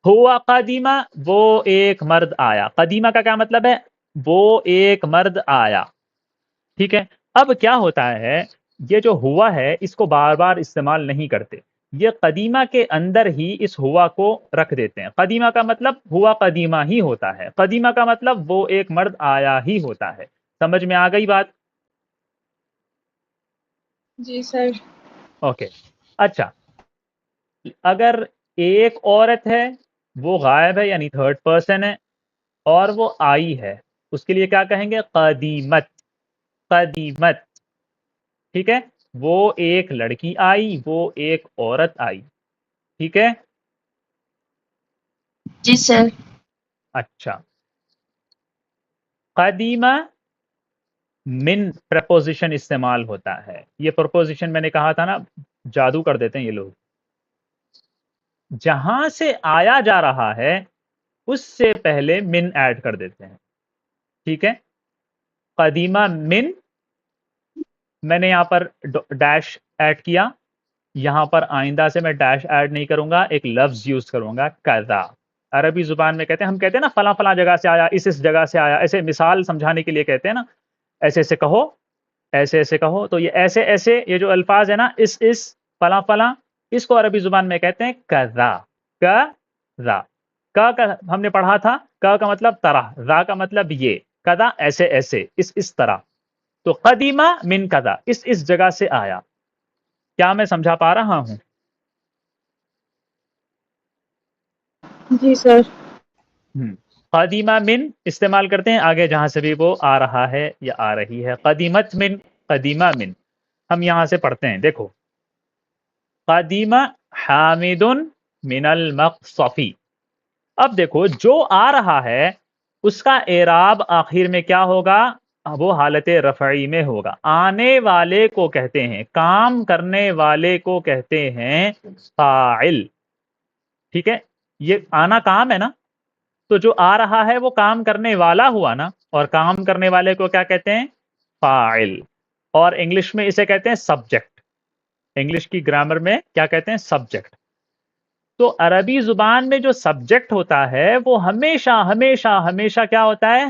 [SPEAKER 1] ہوا قدیمہ، وہ ایک مرد آیا. قدیمہ کا کیا مطلب ہے؟ وہ ایک مرد آیا. ٹھیک ہے. اب کیا ہوتا ہے، یہ جو ہوا ہے اس کو بار بار استعمال نہیں کرتے، یہ قدیمہ کے اندر ہی اس ہوا کو رکھ دیتے ہیں. قدیمہ کا مطلب ہوا قدیمہ ہی ہوتا ہے، قدیمہ کا مطلب وہ ایک مرد آیا ہی ہوتا ہے. سمجھ میں آ گئی بات؟
[SPEAKER 6] جی سر.
[SPEAKER 1] اوکے. اچھا، اگر ایک عورت ہے، وہ غائب ہے یعنی تھرڈ پرسن ہے، اور وہ آئی ہے، اس کے لیے کیا کہیں گے؟ قدیمت. قدیمت. ٹھیک ہے. وہ ایک لڑکی آئی، وہ ایک عورت آئی. ٹھیک ہے.
[SPEAKER 2] جی سر.
[SPEAKER 1] اچھا، قدیمہ من پریپوزیشن استعمال ہوتا ہے. یہ پریپوزیشن میں نے کہا تھا نا، جادو کر دیتے ہیں یہ لوگ. جہاں سے آیا جا رہا ہے اس سے پہلے من ایڈ کر دیتے ہیں. ٹھیک ہے, قدیمہ من, میں نے یہاں پر ڈیش ایڈ کیا, یہاں پر آئندہ سے میں ڈیش ایڈ نہیں کروں گا, ایک لفظ یوز کروں گا کذا. عربی زبان میں کہتے ہیں, ہم کہتے ہیں نا فلاں فلاں جگہ سے آیا, اس جگہ سے آیا, ایسے مثال سمجھانے کے لیے کہتے ہیں نا, ایسے ایسے کہو, ایسے ایسے کہو. تو یہ ایسے ایسے یہ جو الفاظ ہے نا, اس فلاں فلاں, اس کو عربی زبان میں کہتے ہیں کذا. کذا, کا ہم نے پڑھا تھا, کا مطلب طرح, ذا کا مطلب یہ, کذا ایسے ایسے, اس طرح. تو قدیمہ من کذا, اس جگہ سے آیا. کیا میں سمجھا پا رہا ہوں؟
[SPEAKER 6] جی سر.
[SPEAKER 1] قدیمہ من استعمال کرتے ہیں آگے جہاں سے بھی وہ آ رہا ہے یا آ رہی ہے. قدیمت من, قدیمہ من, ہم یہاں سے پڑھتے ہیں. دیکھو, قدیمہ حامد من المقصفی. اب دیکھو جو آ رہا ہے اس کا اعراب آخر میں کیا ہوگا؟ وہ حالت رفعی میں ہوگا. آنے والے کو کہتے ہیں, کام کرنے والے کو کہتے ہیں فاعل. ٹھیک ہے, یہ آنا کام ہے نا, تو جو آ رہا ہے وہ کام کرنے والا ہوا نا, اور کام کرنے والے کو کیا کہتے ہیں؟ فاعل. اور انگلش میں اسے کہتے ہیں سبجیکٹ. انگلش کی گرامر میں کیا کہتے ہیں؟ سبجیکٹ. تو عربی زبان میں جو سبجیکٹ ہوتا ہے وہ ہمیشہ ہمیشہ ہمیشہ کیا ہوتا ہے؟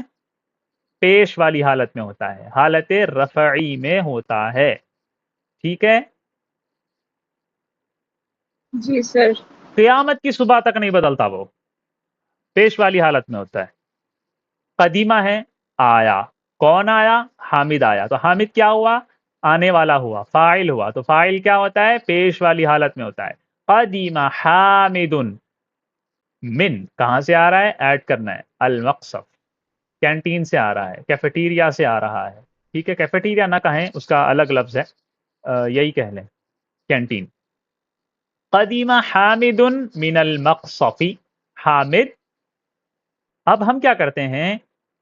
[SPEAKER 1] پیش والی حالت میں ہوتا ہے, حالت رفعی میں ہوتا ہے. ٹھیک ہے,
[SPEAKER 6] جی سر.
[SPEAKER 1] قیامت کی صبح تک نہیں بدلتا, وہ پیش والی حالت میں ہوتا ہے. قدیمہ ہے, آیا, کون آیا؟ حامد آیا. تو حامد کیا ہوا؟ آنے والا ہوا, فاعل ہوا. تو فاعل کیا ہوتا ہے؟ پیش والی حالت میں ہوتا ہے. قدیمہ حامد من, کہاں سے آ رہا ہے؟ ایڈ کرنا ہے, المقصف, کینٹین سے آ رہا ہے, کیفیٹیریا سے آ رہا ہے. ٹھیک ہے, کیفیٹیریا نہ کہیں, اس کا الگ لفظ ہے, یہی کہہ لیں, کینٹین. قدیمہ حامد من المقصفی, حامد. اب ہم کیا کرتے ہیں,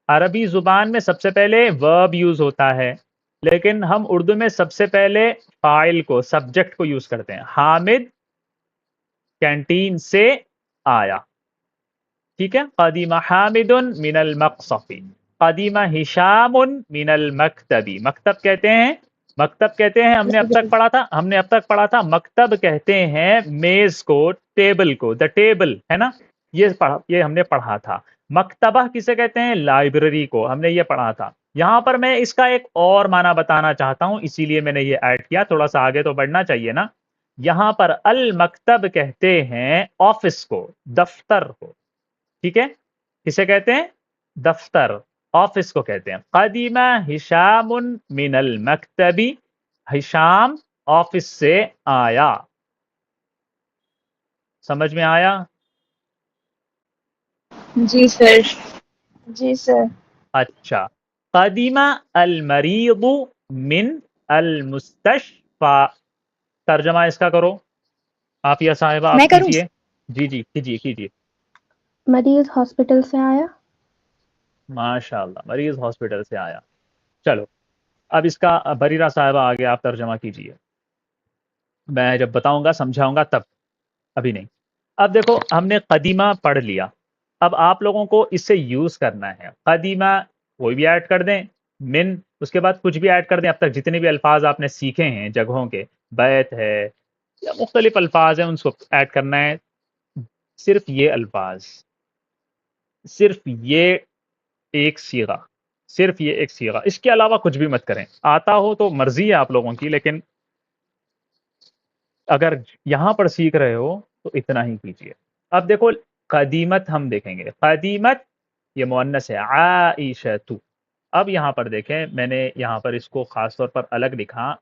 [SPEAKER 1] عربی زبان میں سب سے پہلے ورب یوز ہوتا ہے, لیکن ہم اردو میں سب سے پہلے فاعل کو, سبجیکٹ کو یوز کرتے ہیں. حامد کینٹین سے آیا. ٹھیک ہے, قدیمہ حامد من المقصفی. قدیمہ ہشام من المکتبی. مکتب کہتے ہیں, مکتب کہتے ہیں, ہم نے اب تک پڑھا تھا مکتب کہتے ہیں میز کو, ٹیبل کو. دا ٹیبل ہے نا, یہ ہم نے پڑھا تھا. مکتبہ کسے کہتے ہیں؟ لائبریری کو, ہم نے یہ پڑھا تھا. یہاں پر میں اس کا ایک اور معنی بتانا چاہتا ہوں, اسی لیے میں نے یہ ایڈ کیا. تھوڑا سا آگے تو بڑھنا چاہیے نا. یہاں پر المکتب کہتے ہیں آفس کو, دفتر کو. ٹھیک ہے, کسے کہتے ہیں؟ دفتر, آفس کو کہتے ہیں. قدیمہ ہشام من المکتبی, ہشام آفس سے آیا. سمجھ میں آیا؟
[SPEAKER 6] جی سر.
[SPEAKER 8] جی سر.
[SPEAKER 1] اچھا. قدیمہ المریض من المستشفى. ترجمہ اس کا کرو, عافیہ صاحبہ
[SPEAKER 4] میں
[SPEAKER 1] آپ
[SPEAKER 4] کروں؟
[SPEAKER 1] کیجئے. جی کیجئے.
[SPEAKER 8] مریض ہاسپٹل سے آیا.
[SPEAKER 1] ماشاء اللہ, مریض ہاسپٹل سے آیا. چلو, اب اس کا بریرہ صاحبہ آگے آپ ترجمہ کیجئے. میں جب بتاؤں گا سمجھاؤں گا تب, ابھی نہیں. اب دیکھو, ہم نے قدیمہ پڑھ لیا, اب آپ لوگوں کو اس سے یوز کرنا ہے. قدیمہ کوئی بھی ایڈ کر دیں, من, اس کے بعد کچھ بھی ایڈ کر دیں. اب تک جتنے بھی الفاظ آپ نے سیکھے ہیں جگہوں کے, بیت ہے یا مختلف الفاظ ہیں, ان کو ایڈ کرنا ہے. صرف یہ الفاظ, صرف یہ ایک صیغہ, صرف یہ ایک صیغہ, اس کے علاوہ کچھ بھی مت کریں. آتا ہو تو مرضی ہے آپ لوگوں کی, لیکن اگر یہاں پر سیکھ رہے ہو تو اتنا ہی کیجئے. اب دیکھو, قدیمت ہم دیکھیں گے. قدیمت یہ مؤنث ہے, عائشۃ. اب یہاں پر دیکھیں, میں نے یہاں پر اس کو خاص طور پر الگ لکھا.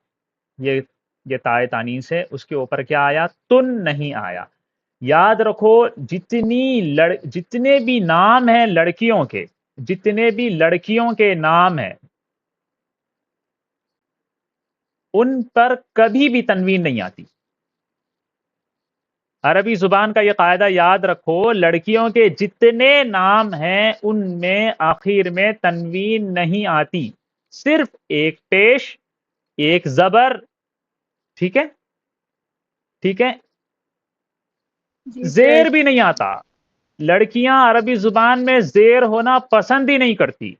[SPEAKER 1] یہ تائے تانیث ہے, اس کے اوپر کیا آیا؟ تن نہیں آیا. یاد رکھو, جتنے بھی نام ہیں لڑکیوں کے, جتنے بھی لڑکیوں کے نام ہیں, ان پر کبھی بھی تنوین نہیں آتی. عربی زبان کا یہ قاعدہ یاد رکھو, لڑکیوں کے جتنے نام ہیں ان میں آخر میں تنوین نہیں آتی, صرف ایک پیش, ایک زبر. ٹھیک ہے, ٹھیک ہے,
[SPEAKER 6] جی
[SPEAKER 1] زیر
[SPEAKER 6] سر.
[SPEAKER 1] بھی نہیں آتا. لڑکیاں عربی زبان میں زیر ہونا پسند ہی نہیں کرتی،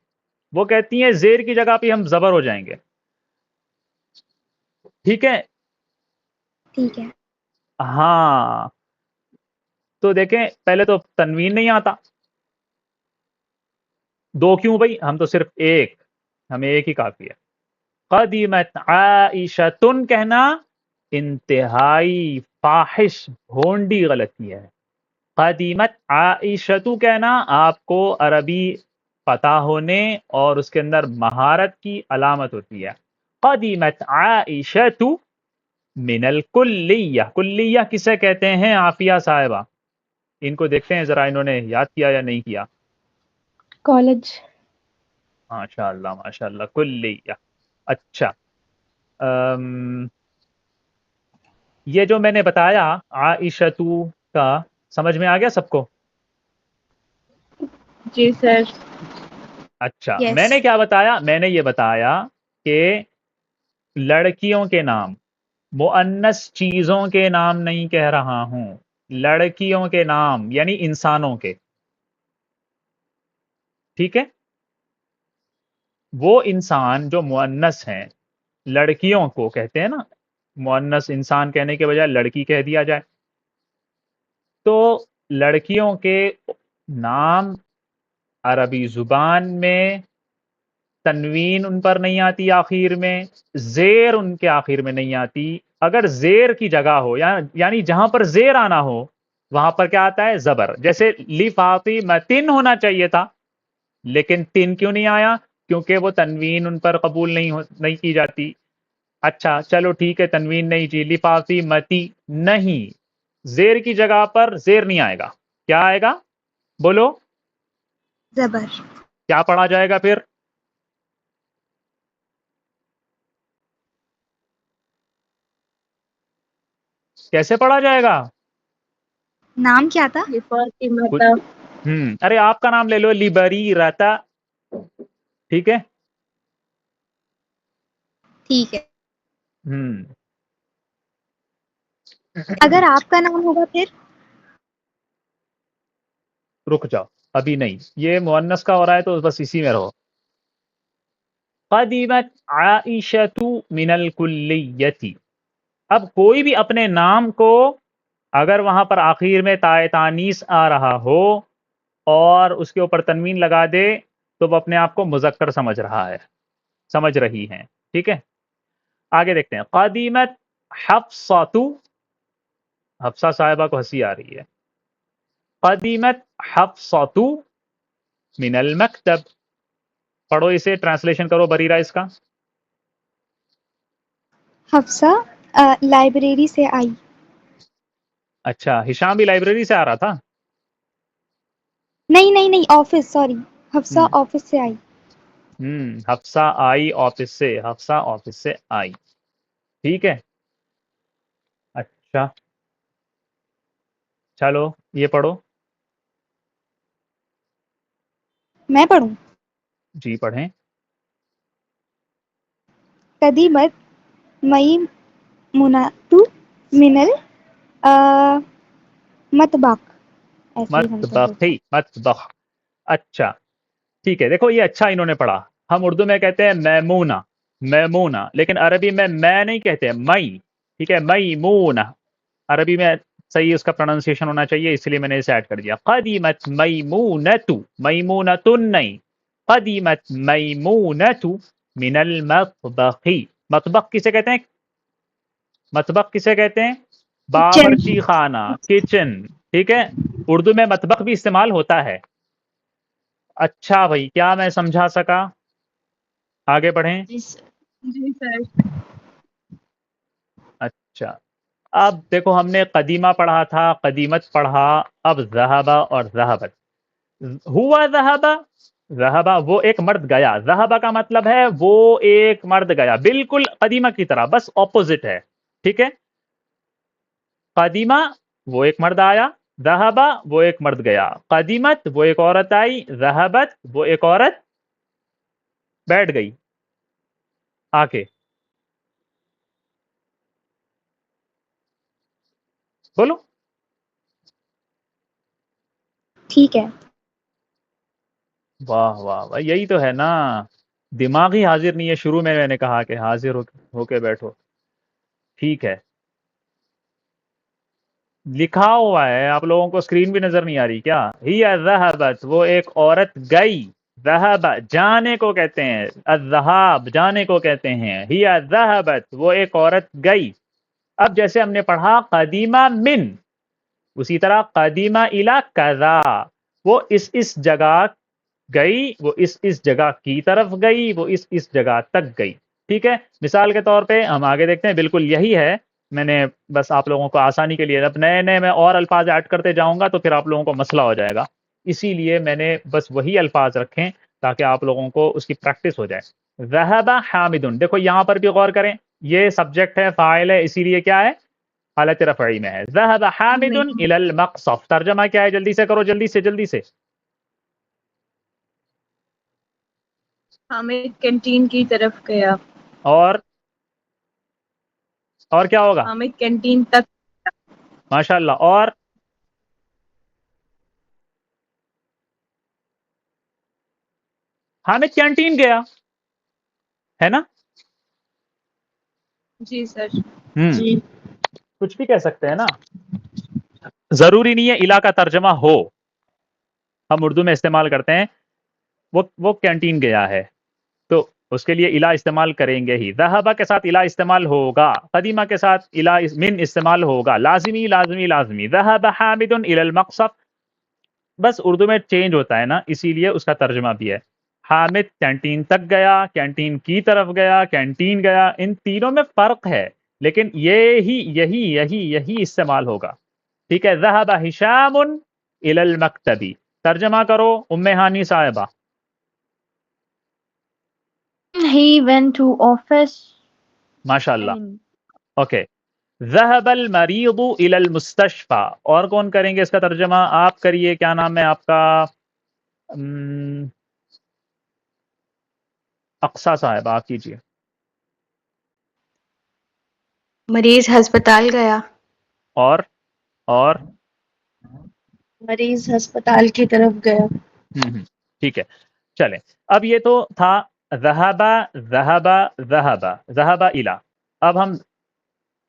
[SPEAKER 1] وہ کہتی ہیں زیر کی جگہ پہ ہم زبر ہو جائیں گے. ٹھیک ہے.
[SPEAKER 4] ٹھیک ہے.
[SPEAKER 1] ہاں تو دیکھیں پہلے تو تنوین نہیں آتا. دو کیوں بھائی؟ ہم تو صرف ایک، ہمیں ایک ہی کافی ہے. قدیمت عائشتن کہنا انتہائی فاحش بھونڈی غلطی ہے. قدیمت عائشتو کہنا آپ کو عربی پتہ ہونے اور اس کے اندر مہارت کی علامت ہوتی ہے. قدیمت عائشتو من الکلیہ. کلیہ کسے کہتے ہیں عافیہ صاحبہ؟ ان کو دیکھتے ہیں ذرا انہوں نے یاد کیا یا نہیں کیا.
[SPEAKER 8] کالج.
[SPEAKER 1] ماشاء اللہ ماشاء اللہ، کلیہ. اچھا یہ جو میں نے بتایا عائشتو کا، سمجھ میں آ گیا سب کو؟
[SPEAKER 6] جی سر.
[SPEAKER 1] اچھا میں
[SPEAKER 4] یس.
[SPEAKER 1] نے کیا بتایا؟ میں نے یہ بتایا کہ لڑکیوں کے نام، مؤنث چیزوں کے نام نہیں کہہ رہا ہوں، لڑکیوں کے نام یعنی انسانوں کے. ٹھیک ہے. وہ انسان جو مؤنث ہیں، لڑکیوں کو کہتے ہیں نا، مؤنث انسان کہنے کے بجائے لڑکی کہہ دیا جائے. تو لڑکیوں کے نام عربی زبان میں تنوین ان پر نہیں آتی آخر میں، زیر ان کے آخر میں نہیں آتی. اگر زیر کی جگہ ہو یعنی جہاں پر زیر آنا ہو وہاں پر کیا آتا ہے؟ زبر. جیسے لفاطمۃ ہونا چاہیے تھا، لیکن تن کیوں نہیں آیا؟ کیونکہ وہ تنوین ان پر قبول نہیں کی جاتی. اچھا چلو ٹھیک ہے، تنوین نہیں جی، لفاطمتی نہیں، زیر کی جگہ پر زیر نہیں آئے گا. کیا آئے گا؟ بولو.
[SPEAKER 4] زبر.
[SPEAKER 1] کیا پڑھا جائے گا پھر؟ کیسے پڑھا جائے گا؟
[SPEAKER 4] نام کیا تھا؟
[SPEAKER 6] فاطمہ.
[SPEAKER 1] ارے آپ کا نام لے لو، لیبری رتا. ٹھیک ہے.
[SPEAKER 4] ٹھیک ہے.
[SPEAKER 1] ہم
[SPEAKER 4] اگر آپ کا نام ہوگا پھر؟
[SPEAKER 1] رک جاؤ ابھی نہیں، یہ مؤنث کا ہو رہا ہے تو بس اسی میں رہو. قدیمت عائشۃ من الکلیتی. اب کوئی بھی اپنے نام کو اگر وہاں پر آخر میں تائے تانیث آ رہا ہو اور اس کے اوپر تنوین لگا دے تو وہ اپنے آپ کو مذکر سمجھ رہا ہے، سمجھ رہی ہیں. ٹھیک ہے. آگے دیکھتے ہیں. قدیمت حفصۃ. حفصہ صاحبہ کو ہنسی آ رہی ہے. قدیمت حفصۃ من المکتب. پڑھو اسے، ٹرانسلیشن کرو بریرہ اس کا.
[SPEAKER 4] حفصہ لائبریری سے آئی.
[SPEAKER 1] اچھا ہشام بھی لائبریری سے آ رہا تھا.
[SPEAKER 4] نہیں آفس، سوری. حفصہ آفس سے آئی.
[SPEAKER 1] حفصہ آئی آفس سے، حفصہ آفس سے آئی. ٹھیک ہے. اچھا چلو یہ پڑھو.
[SPEAKER 4] میں پڑھوں؟
[SPEAKER 1] جی پڑھیں.
[SPEAKER 4] قدیمت میمونۃ من المطبخ. ایسے ہی ہم تو بولتے
[SPEAKER 1] مطبخی، مطبخ. اچھا ٹھیک ہے. دیکھو یہ اچھا انہوں نے پڑھا. ہم اردو میں کہتے ہیں میمونہ، میمونہ، لیکن عربی میں نہیں کہتے، مئی. ٹھیک ہے، میمونہ. عربی میں صحیح اس کا پروننسیشن ہونا چاہیے، اس لیے میں نے اسے ایڈ کر دیا. قدیمت میمونۃ، میمونۃ نہیں، قدیمت میمونۃ من المطبخ. مطبخ کسے کہتے ہیں؟ مطبخ کسے کہتے ہیں؟
[SPEAKER 8] کچن.
[SPEAKER 1] باورچی خانہ، کچن. ٹھیک ہے. اردو میں مطبخ بھی استعمال ہوتا ہے. اچھا بھائی کیا میں سمجھا سکا؟ آگے بڑھیں.
[SPEAKER 6] جی سر.
[SPEAKER 1] اچھا اب دیکھو ہم نے قدیمہ پڑھا تھا، قدیمت پڑھا، اب ذہبہ اور ذہبت. ہوا ذہبہ، ذہبہ وہ ایک مرد گیا. ذہبہ کا مطلب ہے وہ ایک مرد گیا، بالکل قدیمہ کی طرح، بس اپوزٹ ہے. ٹھیک ہے. قدیمہ وہ ایک مرد آیا، ذہبہ وہ ایک مرد گیا. قدیمت وہ ایک عورت آئی، ذہبت وہ ایک عورت بیٹھ گئی آ کے. بولو.
[SPEAKER 4] ٹھیک ہے.
[SPEAKER 1] واہ واہ واہ، یہی تو ہے نا، دماغ ہی حاضر نہیں ہے. شروع میں نے کہا کہ حاضر ہو کے بیٹھو. ٹھیک ہے، لکھا ہوا ہے، آپ لوگوں کو اسکرین بھی نظر نہیں آ رہی کیا؟ ہی ذہبت، وہ ایک عورت گئی. ذہب جانے کو کہتے ہیں، الذہاب جانے کو کہتے ہیں. ہی ذہبت، وہ ایک عورت گئی. اب جیسے ہم نے پڑھا قدیمہ من، اسی طرح قدیمہ الی کذا، وہ اس جگہ گئی، وہ اس جگہ کی طرف گئی، وہ اس جگہ تک گئی. ٹھیک ہے، مثال کے طور پہ ہم آگے دیکھتے ہیں. بالکل یہی ہے، میں نے بس آپ لوگوں کو آسانی کے لیے، اب نئے میں اور الفاظ ایڈ کرتے جاؤں گا تو پھر آپ لوگوں کو مسئلہ ہو جائے گا، اسی لیے میں نے بس وہی الفاظ رکھیں تاکہ آپ لوگوں کو اس کی پریکٹس ہو جائے. ذہب حامد، دیکھو یہاں پر بھی غور کریں، یہ سبجیکٹ ہے، فاعل ہے، اسی لیے کیا ہے؟ حالت رفعی میں ہے. ذهب حامد الى المقصف، ترجمہ کیا ہے؟ جلدی سے کرو، جلدی سے.
[SPEAKER 6] حامد کینٹین کی طرف گیا.
[SPEAKER 1] اور کیا ہوگا؟
[SPEAKER 6] حامد کینٹین تک.
[SPEAKER 1] ماشاءاللہ. اور حامد کینٹین گیا ہے نا؟
[SPEAKER 6] جی سر.
[SPEAKER 1] جی، کچھ بھی کہہ سکتے ہیں نا، ضروری نہیں ہے الہ کا ترجمہ ہو. ہم اردو میں استعمال کرتے ہیں وہ کینٹین گیا ہے تو اس کے لیے الہ استعمال کریں گے ہی. ذہبہ کے ساتھ الہ استعمال ہوگا، قدیمہ کے ساتھ الہ من استعمال ہوگا، لازمی. ذہب حامد الی المقصف، بس اردو میں چینج ہوتا ہے نا، اسی لیے اس کا ترجمہ بھی ہے. حامد کینٹین تک گیا، کینٹین کی طرف گیا، کینٹین گیا، ان تینوں میں فرق ہے لیکن یہی استعمال ہوگا. ٹھیک ہے. ذہب ہشام الی المکتب، ترجمہ کرو ام ہانی صاحبہ.
[SPEAKER 8] He went to office.
[SPEAKER 1] ماشاء
[SPEAKER 8] I
[SPEAKER 1] اللہ.
[SPEAKER 8] mean,
[SPEAKER 1] okay. ذهب المریض الی المستشفى، اور کون کریں گے اس کا ترجمہ؟ آپ کریے. کیا نام ہے آپ کا؟ اقصا صاحب، آپ کیجیے.
[SPEAKER 2] مریض ہسپتال گیا.
[SPEAKER 1] اور
[SPEAKER 2] مریض ہسپتال کی طرف گیا.
[SPEAKER 1] ٹھیک ہے. چلیں، اب یہ تو تھا ذہب الی. اب ہم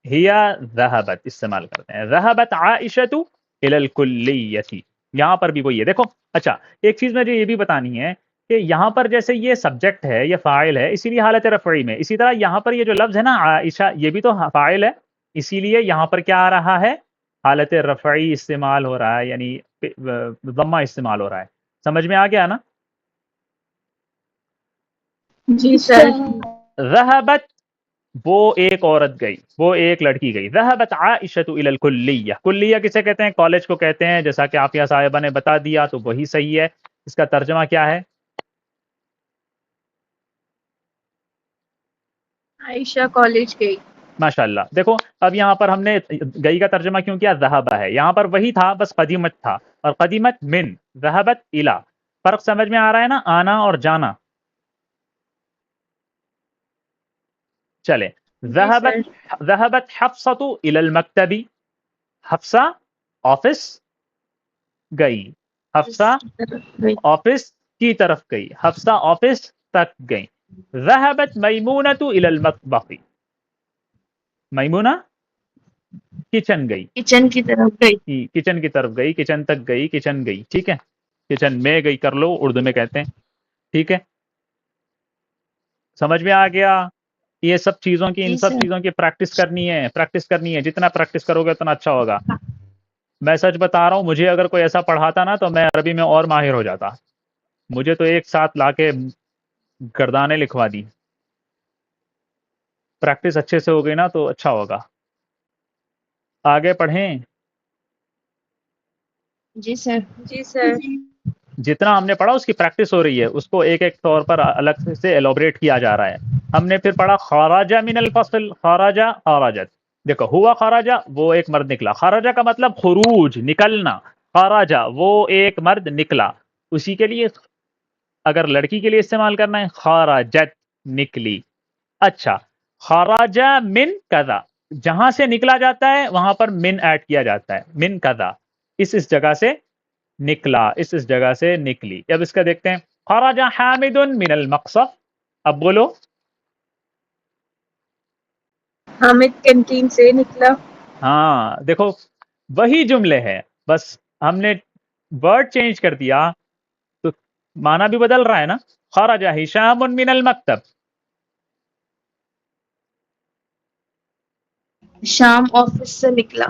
[SPEAKER 1] ہیا ذہبت استعمال کرتے ہیں. ذہبت عائشۃ الی الکلیۃ، یہاں پر بھی وہی ہے. دیکھو اچھا، ایک چیز مجھے یہ بھی بتانی ہے کہ یہاں پر جیسے یہ سبجیکٹ ہے، یہ فاعل ہے، اسی لیے حالت رفعی میں، اسی طرح یہاں پر یہ جو لفظ ہے نا عائشہ، یہ بھی تو فاعل ہے، اسی لیے یہاں پر کیا آ رہا ہے؟ حالت رفعی استعمال ہو رہا ہے، یعنی ضمہ استعمال ہو رہا ہے. سمجھ میں آ گیا نا؟
[SPEAKER 6] جی سر.
[SPEAKER 1] ذہبت، وہ ایک عورت گئی، وہ ایک لڑکی گئی. ذہبت عائشۃ الی الکلیہ، کلیہ کسے کہتے ہیں؟ کالج کو کہتے ہیں، جیسا کہ عافیہ صاحبہ نے بتا دیا تو وہی صحیح ہے. اس کا ترجمہ کیا ہے؟
[SPEAKER 6] عائشہ کالج گئی.
[SPEAKER 1] ماشاءاللہ. دیکھو اب یہاں پر ہم نے گئی کا ترجمہ کیوں کیا؟ ذہبہ ہے، یہاں پر وہی تھا بس قدیمت تھا، اور قدیمت من، ذہبت الی. فرق سمجھ میں آ رہا ہے نا، آنا اور جانا. چلے.
[SPEAKER 6] جی سر.
[SPEAKER 1] ذہبت حفصۃ الی المکتب، حفصہ آفس گئی، حفصہ آفس کی طرف گئی، حفصہ آفس تک گئی. ذہبت میمونۃ الی المطبخ، میمونہ کچن گئی،
[SPEAKER 2] کچن کی طرف گئی.
[SPEAKER 1] کچن کی طرف گئی، کچن تک گئی، کچن گئی. ٹھیک ہے، کچن میں گئی کر لو، اردو میں کہتے ہیں. ٹھیک ہے، سمجھ میں آ گیا؟ یہ سب چیزوں کی، ان
[SPEAKER 2] جی
[SPEAKER 1] سب
[SPEAKER 2] سر.
[SPEAKER 1] چیزوں کی پریکٹس کرنی ہے. جتنا پریکٹس کرو گے اتنا اچھا ہوگا. میں سچ بتا رہا ہوں، مجھے اگر کوئی ایسا پڑھاتا نا تو میں عربی میں اور ماہر ہو جاتا. مجھے تو ایک ساتھ لا کے گردانے لکھوا دی. پریکٹس اچھے سے ہو گئی نا تو اچھا ہوگا. آگے پڑھیں.
[SPEAKER 2] جی سر.
[SPEAKER 6] جی سر.
[SPEAKER 1] جتنا ہم نے پڑھا اس کی پریکٹس ہو رہی ہے، اس کو ایک ایک طور پر الگ سے ایلوبریٹ کیا جا رہا ہے. ہم نے پھر پڑھا خرج من الفصل، خرجت. دیکھو ہوا خرجہ، وہ ایک مرد نکلا. خرجہ کا مطلب خروج، نکلنا. خرجہ، وہ ایک مرد نکلا. اسی کے لیے اگر لڑکی کے لیے استعمال کرنا ہے، خرجت، نکلی. اچھا، خرجہ من کذا، جہاں سے نکلا جاتا ہے وہاں پر من ایڈ کیا جاتا ہے. من کذا، اس جگہ سے نکلا، اس جگہ سے نکلی. اب اس کا دیکھتے ہیں. خرج حامد من المقصف. اب بولو.
[SPEAKER 6] حامد کینٹین سے نکلا.
[SPEAKER 1] ہاں دیکھو وہی جملے ہے، بس ہم نے ورڈ چینج کر دیا تو معنی بھی بدل رہا ہے نا. خرج ہشام من المکتب.
[SPEAKER 6] شام آفس سے نکلا.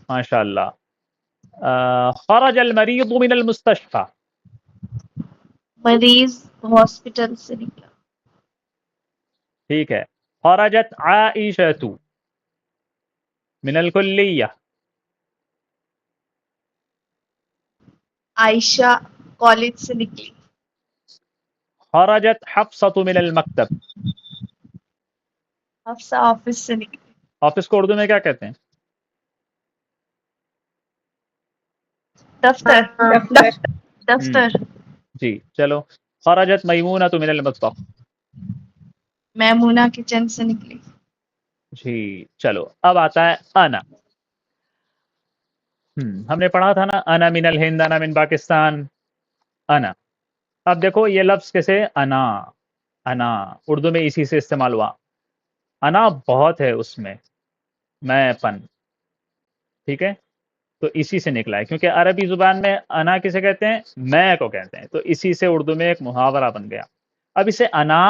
[SPEAKER 1] ماشاء اللہ. خرج المریض من المستشفى.
[SPEAKER 6] مریض ہاسپٹل سے نکلا.
[SPEAKER 1] ٹھیک ہے. خرجت عائشة من الكلية.
[SPEAKER 6] عائشہ کالج سے نکلی.
[SPEAKER 1] خرجت حفصة من المکتب.
[SPEAKER 6] حفصہ آفس سے نکلی.
[SPEAKER 1] آفس کو اردو میں کیا کہتے ہیں؟
[SPEAKER 6] دفتر. دفتر.
[SPEAKER 1] جی چلو. خرجت میمونة من المطبخ.
[SPEAKER 6] میمونہ کچن سے نکلی.
[SPEAKER 1] جی چلو اب آتا ہے انا. ہم نے پڑھا تھا نا انا من الہند، انا من پاکستان. انا. اب دیکھو یہ لفظ کیسے انا. انا اردو میں اسی سے استعمال ہوا. انا بہت ہے اس میں، میں پن. ٹھیک ہے، تو اسی سے نکلا ہے کیونکہ عربی زبان میں انا کسے کہتے ہیں؟ میں کو کہتے ہیں. تو اسی سے اردو میں ایک محاورہ بن گیا. اب اسے انا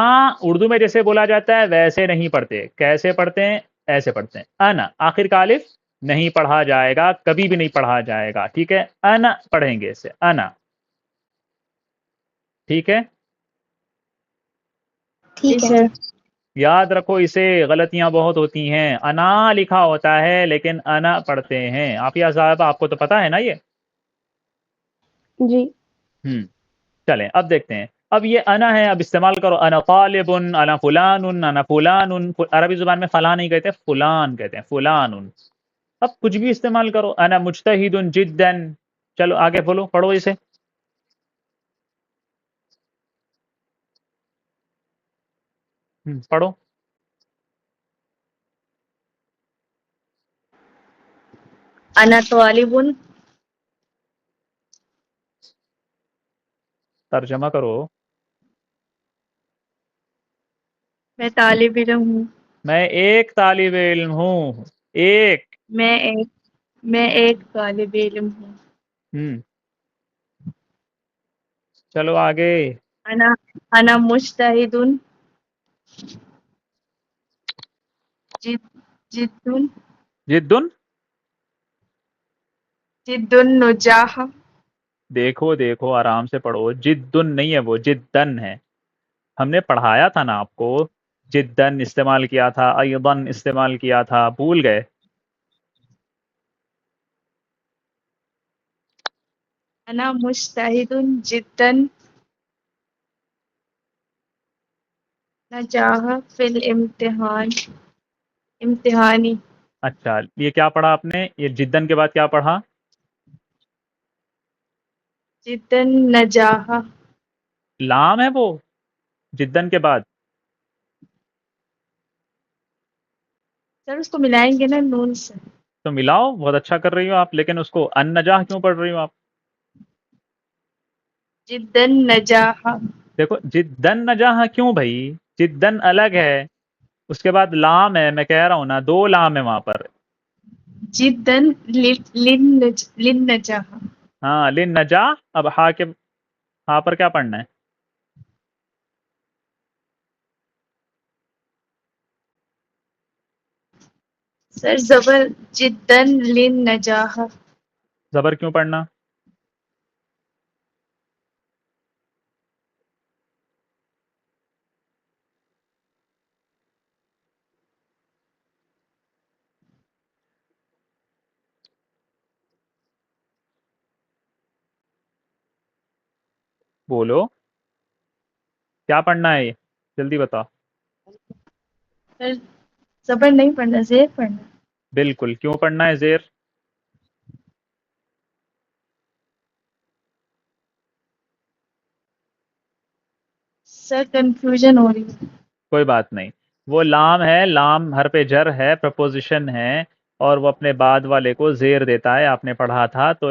[SPEAKER 1] اردو میں جیسے بولا جاتا ہے ویسے نہیں پڑھتے. کیسے پڑھتے ہیں؟ ایسے پڑھتے ہیں. انا آخر کا الف نہیں پڑھا جائے گا، کبھی بھی نہیں پڑھا جائے گا. ٹھیک ہے، انا پڑھیں گے اسے انا. ٹھیک ہے،
[SPEAKER 4] ٹھیک ہے.
[SPEAKER 6] سر.
[SPEAKER 1] یاد رکھو اسے غلطیاں بہت ہوتی ہیں. انا لکھا ہوتا ہے لیکن انا پڑھتے ہیں. عافیہ صاحب آپ کو تو پتا ہے نا یہ.
[SPEAKER 8] جی.
[SPEAKER 1] چلیں اب دیکھتے ہیں. اب یہ انا ہے، اب استعمال کرو. انا طالب، انا فلان، انا فلان. عربی زبان میں فلاں نہیں کہتے، فلان کہتے ہیں، فلان. اب کچھ بھی استعمال کرو. انا مجتہد جدا. چلو آگے بولو، پڑھو اسے. پڑھو.
[SPEAKER 6] انا طالب.
[SPEAKER 1] ترجمہ کرو.
[SPEAKER 6] میں طالب علم ہوں.
[SPEAKER 1] میں ایک طالب علم ہوں. ایک.
[SPEAKER 6] میں ایک طالب علم ہوں.
[SPEAKER 1] چلو آگے.
[SPEAKER 6] انا مجتہد جد
[SPEAKER 1] جدن.
[SPEAKER 6] جد النجاح.
[SPEAKER 1] دیکھو دیکھو آرام سے پڑھو. جدن نہیں ہے وہ، جدن ہے. ہم نے پڑھایا تھا نا آپ کو. جدن استعمال کیا تھا، ایضاً استعمال کیا تھا، بھول گئے؟
[SPEAKER 6] انا مجتہد جدا نجاح فی الامتحان. امتحانی.
[SPEAKER 1] اچھا یہ کیا پڑھا آپ نے؟ یہ جدن کے بعد کیا پڑھا؟
[SPEAKER 6] جدا نجاح.
[SPEAKER 1] لام ہے وہ جدن کے بعد.
[SPEAKER 6] سر اس کو ملائیں گے نا نون سے.
[SPEAKER 1] تو ملاؤ، بہت اچھا کر رہی ہو آپ، لیکن اس کو ان نجاح کیوں پڑھ رہی ہو آپ؟
[SPEAKER 6] جدا نجاح.
[SPEAKER 1] دیکھو جدن نجاح کیوں بھائی؟ جدن الگ ہے، اس کے بعد لام ہے. میں کہہ رہا ہوں نا دو لام ہے وہاں پر.
[SPEAKER 6] جدا للنجاح.
[SPEAKER 1] ہاں لن نجاح. اب ہا کے ہاں پر کیا پڑھنا ہے؟
[SPEAKER 6] سر زبر جدا للنجاح.
[SPEAKER 1] زبر کیوں پڑھنا؟ بولو کیا پڑھنا ہے؟ یہ جلدی بتا.
[SPEAKER 6] سر زبر نہیں پڑھنا، زیر پڑھنا.
[SPEAKER 1] بالکل. کیوں پڑھنا ہے زیر؟
[SPEAKER 6] سر کنفیوژن ہو رہی ہے.
[SPEAKER 1] کوئی بات نہیں، وہ لام ہے، لام حرف جر ہے، پرپوزیشن ہے، اور وہ اپنے بعد والے کو زیر دیتا ہے. آپ نے پڑھا تھا تو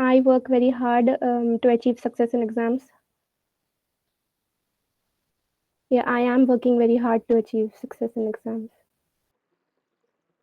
[SPEAKER 8] I work very hard to achieve success in exams. Yeah, I am working very hard to achieve success in exams.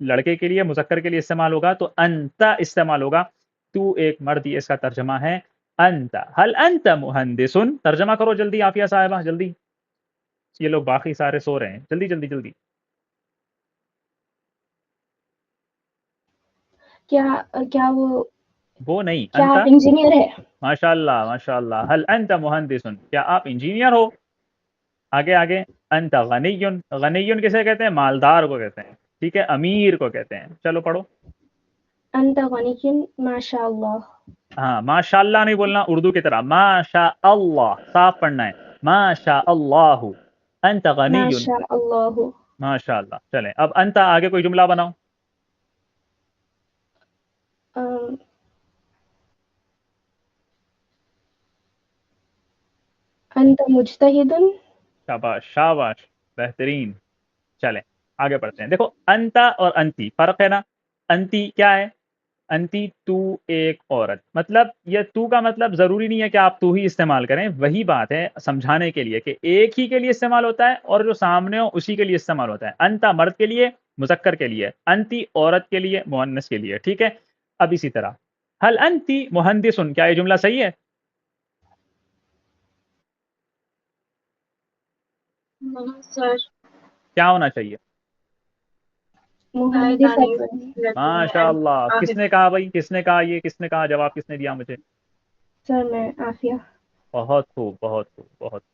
[SPEAKER 1] لڑکے کے لیے مذکر کے لیے استعمال ہوگا تو انت استعمال ہوگا، تو ایک مرد، یہ اس کا ترجمہ ہے انت. هل انت مہندس؟ ترجمہ کرو جلدی عافیہ صاحبہ جلدی، یہ لوگ باقی سارے سو رہے ہیں، جلدی جلدی جلدی.
[SPEAKER 8] کیا
[SPEAKER 1] وہ نہیں،
[SPEAKER 8] کیا
[SPEAKER 1] انت.
[SPEAKER 8] آپ انجینئر ہے؟
[SPEAKER 1] ماشاء اللہ ماشاء اللہ. هل انت مہندس؟ کیا آپ انجینئر ہو؟ آگے آگے. انت غنی، غنی کسے کہتے ہیں؟ مالدار کو کہتے ہیں، ٹھیک ہے، امیر کو کہتے ہیں. چلو پڑھو.
[SPEAKER 8] انت غنی ماشاء اللہ.
[SPEAKER 1] ہاں ماشاء اللہ نہیں بولنا اردو کی طرح، ماشاء اللہ صاف پڑھنا ہے، ماشاء اللہ. انت غنی.
[SPEAKER 8] ماشاء اللہ.
[SPEAKER 1] ماشاء اللہ. چلیں اب انت آگے کوئی جملہ بناؤ.
[SPEAKER 8] انت مجتہد.
[SPEAKER 1] شاباش شاباش، بہترین. چلیں آگے پڑھتے ہیں. دیکھو انتا اور انتی فرق ہے نا. انتی کیا ہے؟ انتی تو ایک عورت، مطلب یہ تو کا مطلب ضروری نہیں ہے کہ آپ تو ہی استعمال کریں، وہی بات ہے سمجھانے کے لیے کہ ایک ہی کے لیے استعمال ہوتا ہے اور جو سامنے ہو اسی کے لیے استعمال ہوتا ہے. انتا مرد کے لیے مذکر کے لیے، انتی عورت کے لیے مؤنث کے لیے، ٹھیک ہے. اب اسی طرح هل انتی مہندس، کیا یہ جملہ صحیح ہے؟
[SPEAKER 6] سر
[SPEAKER 1] کیا ہونا چاہیے؟
[SPEAKER 8] مہندس.
[SPEAKER 1] ماشاء اللہ. کس نے کہا بھائی، کس نے کہا؟ یہ کس نے کہا؟ جواب کس نے دیا مجھے؟
[SPEAKER 8] سر میں عافیہ.
[SPEAKER 1] بہت خوب بہت خوب بہت خوب.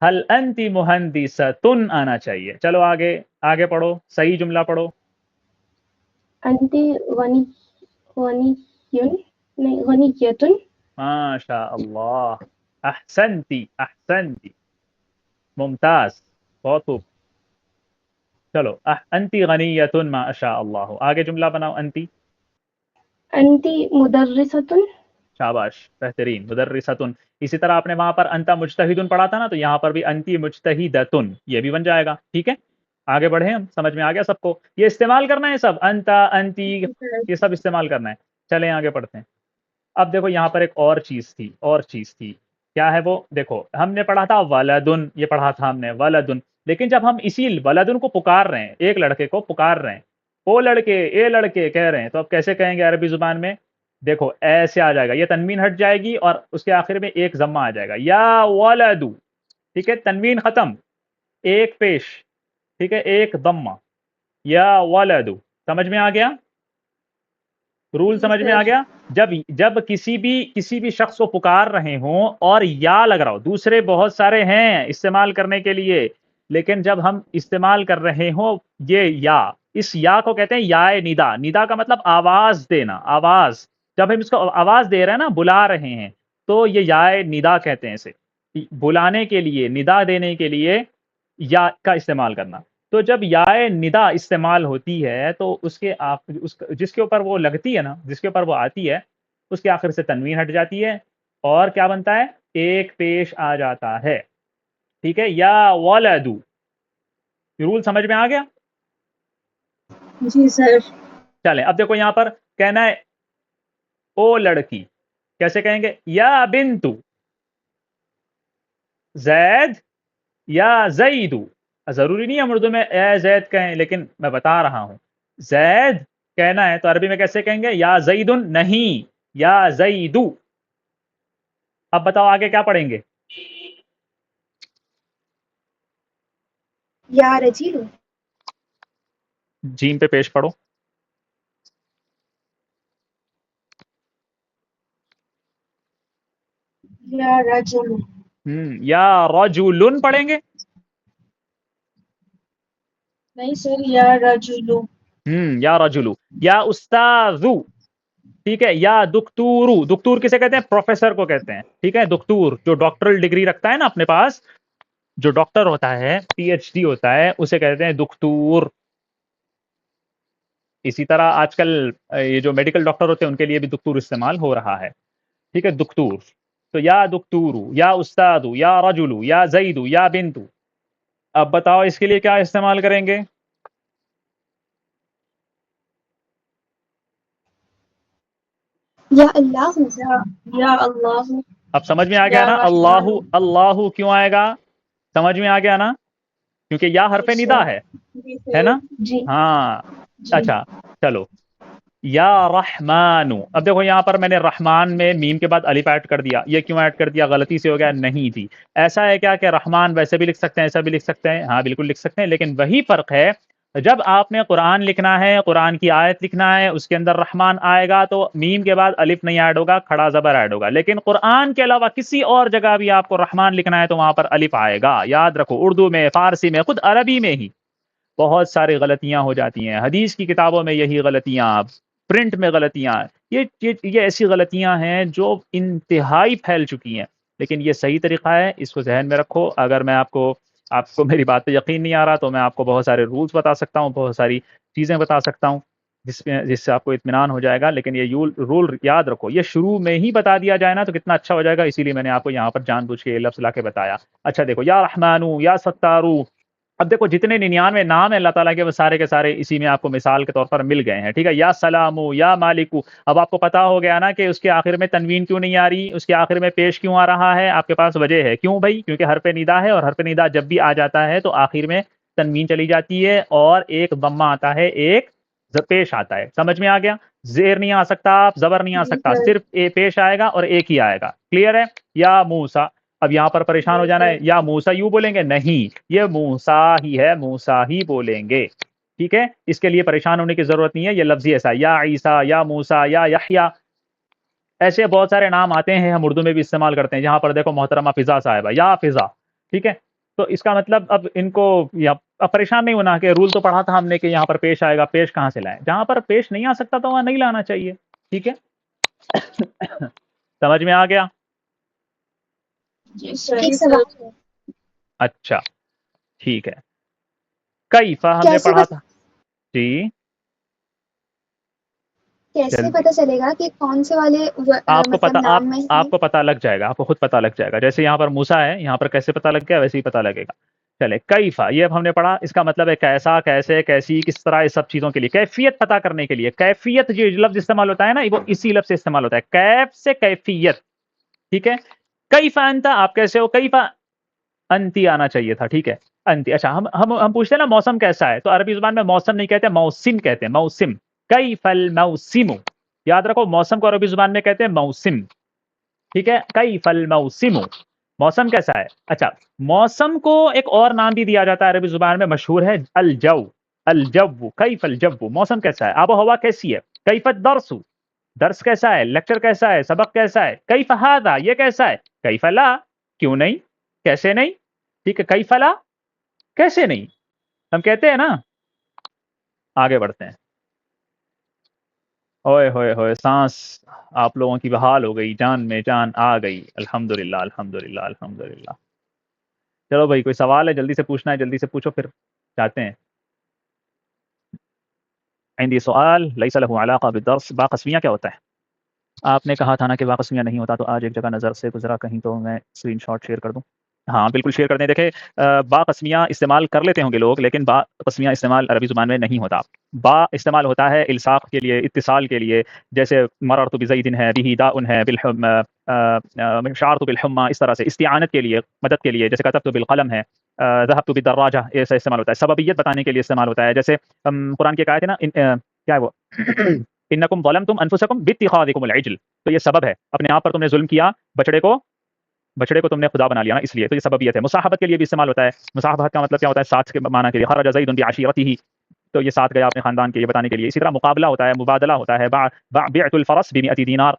[SPEAKER 1] هل انت مہندستن آنا چاہیے. چلو آگے آگے پڑھو، صحیح جملہ پڑھو.
[SPEAKER 8] انت غنی نہیں غنیتن.
[SPEAKER 1] ماشاء اللہ. احسنتی احسنتی، ممتاز، بہت خوب. چلو انتی غنیتن ما شاء اللہ. آگے جملہ بناؤ. انتی.
[SPEAKER 8] انت مدرستن.
[SPEAKER 1] شاباش، بہترین. مدرستن. اسی طرح آپ نے وہاں پر انتا مجتہدن پڑھا تھا نا، تو یہاں پر بھی انتی مجتہدتن یہ بھی بن جائے گا، ٹھیک ہے. آگے بڑھیں ہم، سمجھ میں آ گیا سب کو؟ یہ استعمال کرنا ہے سب، انتا انتی یہ سب استعمال کرنا ہے. چلیں آگے پڑھتے ہیں. اب دیکھو یہاں پر ایک اور چیز تھی. کیا ہے وہ؟ دیکھو ہم نے پڑھا تھا ولدن، یہ پڑھا تھا ہم نے ولدن، لیکن جب ہم اسی ولدن کو پکار رہے ہیں، ایک لڑکے کو پکار رہے ہیں، او لڑکے اے لڑکے کہہ رہے ہیں، تو اب کیسے کہیں گے عربی زبان میں؟ دیکھو ایسے آ جائے گا، یہ تنوین ہٹ جائے گی اور اس کے آخر میں ایک ضمہ آ جائے گا، یا ولدو، ٹھیک ہے، تنوین ختم، ایک پیش، ٹھیک ہے، ایک ضمہ، یا ولدو. سمجھ میں آ گیا؟ رول سمجھ میں آ گیا؟ جب کسی بھی شخص کو پکار رہے ہوں اور یا لگ رہا ہو، دوسرے بہت سارے ہیں استعمال کرنے کے لیے، لیکن جب ہم استعمال کر رہے ہوں یہ یا، اس یا کو کہتے ہیں یا ندا. ندا کا مطلب آواز دینا، آواز. جب ہم اس کو آواز دے رہے ہیں نا، بلا رہے ہیں، تو یہ یا ندا کہتے ہیں اسے. بلانے کے لیے، ندا دینے کے لیے یا کا استعمال کرنا. تو جب یا ندا استعمال ہوتی ہے تو اس کے جس کے اوپر وہ لگتی ہے نا، جس کے اوپر وہ آتی ہے، اس کے آخر سے تنوین ہٹ جاتی ہے اور کیا بنتا ہے؟ ایک پیش آ جاتا ہے، ٹھیک ہے. یا ولدو. رول سمجھ میں آ گیا؟
[SPEAKER 6] جی سر.
[SPEAKER 1] چلیں اب دیکھو یہاں پر کہنا ہے او لڑکی، کیسے کہیں گے؟ یا بنتو زید یا زیدو. ضروری نہیں ہم اردو میں اے زید کہیں، لیکن میں بتا رہا ہوں زید کہنا ہے تو عربی میں کیسے کہیں گے؟ یا زیدن نہیں، یا زیدو. اب بتاؤ آگے کیا پڑھیں گے؟
[SPEAKER 4] یا رجیل.
[SPEAKER 1] جیم پہ پیش پڑھو.
[SPEAKER 6] یا رجل.
[SPEAKER 1] یا رجلن پڑھیں گے؟
[SPEAKER 6] نہیں سر، یا رجلو.
[SPEAKER 1] یا رجلو. یا استاذو، ٹھیک ہے. یا دکتورو. دکتور کسے کہتے ہیں؟ پروفیسر کو کہتے ہیں، ٹھیک ہے. دکتور جو ڈاکٹرل ڈگری رکھتا ہے نا اپنے پاس، جو ڈاکٹر ہوتا ہے، پی ایچ ڈی ہوتا ہے، اسے کہتے ہیں دکتور. اسی طرح آج کل یہ جو میڈیکل ڈاکٹر ہوتے ہیں ان کے لیے بھی دکتور استعمال ہو رہا ہے، ٹھیک ہے، دکتور. تو یا دکتورو، یا استادو، یا رجلو، یا زیدو، یا بنتو. اب بتاؤ اس کے لیے کیا استعمال کریں گے؟
[SPEAKER 4] یا اللہ.
[SPEAKER 6] یا اللہ.
[SPEAKER 1] اب سمجھ میں آ گیا
[SPEAKER 6] یا
[SPEAKER 1] نا؟ اللہ
[SPEAKER 6] رحمان.
[SPEAKER 1] اللہ کیوں آئے گا؟ سمجھ میں آ گیا نا؟ کیونکہ یا حرف ندا ہے نا.
[SPEAKER 3] جی
[SPEAKER 1] ہاں اچھا چلو. یا رحمانو، اب دیکھو یہاں پر میں نے رحمان میں میم کے بعد الف ایڈ کر دیا. یہ کیوں ایڈ کر دیا؟ غلطی سے ہو گیا؟ نہیں تھی. ایسا ہے کیا کہ رحمان ویسے بھی لکھ سکتے ہیں، ایسا بھی لکھ سکتے ہیں؟ ہاں بالکل لکھ سکتے ہیں، لیکن وہی فرق ہے جب آپ نے قرآن لکھنا ہے، قرآن کی آیت لکھنا ہے، اس کے اندر رحمان آئے گا تو میم کے بعد الف نہیں ایڈ ہوگا، کھڑا زبر ایڈ ہوگا. لیکن قرآن کے علاوہ کسی اور جگہ بھی آپ کو رحمان لکھنا ہے تو وہاں پر الف آئے گا. یاد رکھو، اردو میں، فارسی میں، خود عربی میں ہی بہت ساری غلطیاں ہو جاتی ہیں. حدیث کی کتابوں میں یہی غلطیاں، پرنٹ میں غلطیاں، یہ ایسی غلطیاں ہیں جو انتہائی پھیل چکی ہیں. لیکن یہ صحیح طریقہ ہے، اس کو ذہن میں رکھو. اگر میں آپ کو میری بات پہ یقین نہیں آ رہا تو میں آپ کو بہت سارے رولز بتا سکتا ہوں، بہت ساری چیزیں بتا سکتا ہوں جس سے آپ کو اطمینان ہو جائے گا. لیکن یہ رول یاد رکھو، یہ شروع میں ہی بتا دیا جائے نا تو کتنا اچھا ہو جائے گا. اسی لیے میں نے آپ کو یہاں پر جان بوجھ کے یہ لفظ لا کے بتایا. اچھا دیکھو، یا رحمانو، یا ستارو. اب دیکھو جتنے 99 نام ہیں اللہ تعالیٰ کے وہ سارے کے سارے اسی میں آپ کو مثال کے طور پر مل گئے ہیں. ٹھیک ہے. یا سلامو، یا مالکو. اب آپ کو پتا ہو گیا نا کہ اس کے آخر میں تنوین کیوں نہیں آ رہی، اس کے آخر میں پیش کیوں آ رہا ہے. آپ کے پاس وجہ ہے. کیوں بھائی؟ کیونکہ حرف ندا ہے، اور حرف ندا جب بھی آ جاتا ہے تو آخر میں تنوین چلی جاتی ہے اور ایک ضمہ آتا ہے، ایک پیش آتا ہے. سمجھ میں آ گیا؟ زیر نہیں آ سکتا، زبر نہیں آ سکتا، صرف پیش آئے گا اور ایک ہی آئے گا. کلیئر ہے؟ یا موسیٰ. اب یہاں پر پریشان ہو جانا ہے، یا موسیٰ یوں بولیں گے؟ نہیں، یہ موسیٰ ہی ہے، موسیٰ ہی بولیں گے. ٹھیک ہے، اس کے لیے پریشان ہونے کی ضرورت نہیں ہے. یہ لفظی ایسا، یا عیسیٰ، یا موسیٰ، یا یحییٰ، ایسے بہت سارے نام آتے ہیں، ہم اردو میں بھی استعمال کرتے ہیں. جہاں پر دیکھو محترمہ فضا صاحبہ، یا فضا. ٹھیک ہے، تو اس کا مطلب اب ان کو اب پریشان نہیں ہونا کہ رول تو پڑھا تھا ہم نے کہ یہاں پر پیش آئے گا. پیش کہاں سے لائیں؟ جہاں پر پیش نہیں آ سکتا تو وہاں نہیں لانا چاہیے. ٹھیک ہے. سمجھ میں آ گیا؟
[SPEAKER 4] ایک سوال ہے،
[SPEAKER 1] اچھا ٹھیک ہے. کیفا ہم نے
[SPEAKER 4] کیسے
[SPEAKER 1] پڑھا تھا. جی
[SPEAKER 4] کیسے
[SPEAKER 1] جلدی،
[SPEAKER 4] پتہ چلے گا کہ کون سے والے
[SPEAKER 1] آپ کو
[SPEAKER 4] مطلب
[SPEAKER 1] پتا،
[SPEAKER 4] نام میں ہیں؟
[SPEAKER 1] آپ کو پتہ لگ جائے گا، آپ کو خود پتہ لگ جائے گا. جیسے یہاں پر موسیٰ ہے، یہاں پر کیسے پتہ لگ گیا ویسے ہی پتہ لگے گا. چلے، کیفا یہ اب ہم نے پڑھا، اس کا مطلب ہے کیسا، کیسے، کیسی، کس طرح. اس سب چیزوں کے لیے کیفیت پتہ کرنے کے لیے. کیفیت جو لفظ استعمال ہوتا ہے نا، وہ اسی لفظ سے استعمال ہوتا ہے، کیف سے کیفیت. ٹھیک ہے. کیفا انت، آپ کیسے ہو. کیفا انتی آنا چاہیے تھا. ٹھیک ہے، انتی. اچھا ہم پوچھتے ہیں نا موسم کیسا ہے، تو عربی زبان میں موسم نہیں کہتے، موسم کہتے ہیں. موسم. کیف الموسم. یاد رکھو، موسم کو عربی زبان میں کہتے ہیں موسم. ٹھیک ہے. کیف الموسم، موسم کیسا ہے. اچھا، موسم کو ایک اور نام بھی دیا جاتا ہے عربی زبان میں، مشہور ہے، الجو. الجو، کیف الجو، موسم کیسا ہے، آب و ہوا کیسی ہے. کیف الدرس، درس کیسا ہے، لیکچر کیسا ہے، سبق کیسا ہے. کیف ھذا، یہ کیسا ہے. کیف لا، کیوں نہیں، کیسے نہیں. ٹھیک ہے. کیف لا، کیسے نہیں، ہم کہتے ہیں نا. آگے بڑھتے ہیں. اوئے ہوئے ہوئے، سانس آپ لوگوں کی بحال ہو گئی، جان میں جان آ گئی. الحمدللہ الحمدللہ الحمدللہ. چلو بھائی، کوئی سوال ہے جلدی سے پوچھنا ہے، جلدی سے پوچھو پھر جاتے ہیں. عندي سؤال ليس له علاقة بالدرس. با قسمیہ کیا ہوتا ہے؟ آپ نے کہا تھا نا کہ با قسمیہ نہیں ہوتا، تو آج ایک جگہ نظر سے گزرا کہیں تو میں اسکرین شاٹ شیئر کر دوں. ہاں بالکل شیئر کر دیں. دیکھیں با قسمیہ استعمال کر لیتے ہوں گے لوگ، لیکن با قسمیہ استعمال عربی زبان میں نہیں ہوتا. با استعمال ہوتا ہے الصاق کے لیے، اتصال کے لیے. جیسے مررت بزید ہے، به داء ہے، بالحم شعرت بالحمى، اس طرح سے. استعانت کے لیے، مدد کے لیے، جیسے کتبت بالقلم ہے، ذهبت بالدراجہ، ایسا استعمال ہوتا ہے. سببیت بتانے کے لیے استعمال ہوتا ہے. جیسے قرآن کی ایک آیت ہے نا، کیا ہے وہ، انکم ظلمتم انفسکم باتخاذکم العجل، تو یہ سبب ہے، اپنے آپ پر تم نے ظلم کیا، بچڑے کو تم نے خدا بنا لیا نا، اس لیے تو یہ سببیت ہے. مصاحبت کے لیے بھی استعمال ہوتا ہے. مصاحبت کا مطلب کیا ہوتا ہے؟ ساتھ کے معنی کے لیے. خرج زید بعشیرته، تو یہ ساتھ گیا اپنے خاندان کے، یہ بتانے کے لیے. اسی طرح مقابلہ ہوتا ہے، مبادلہ ہوتا ہے. بعت الفرس ب100 دینار،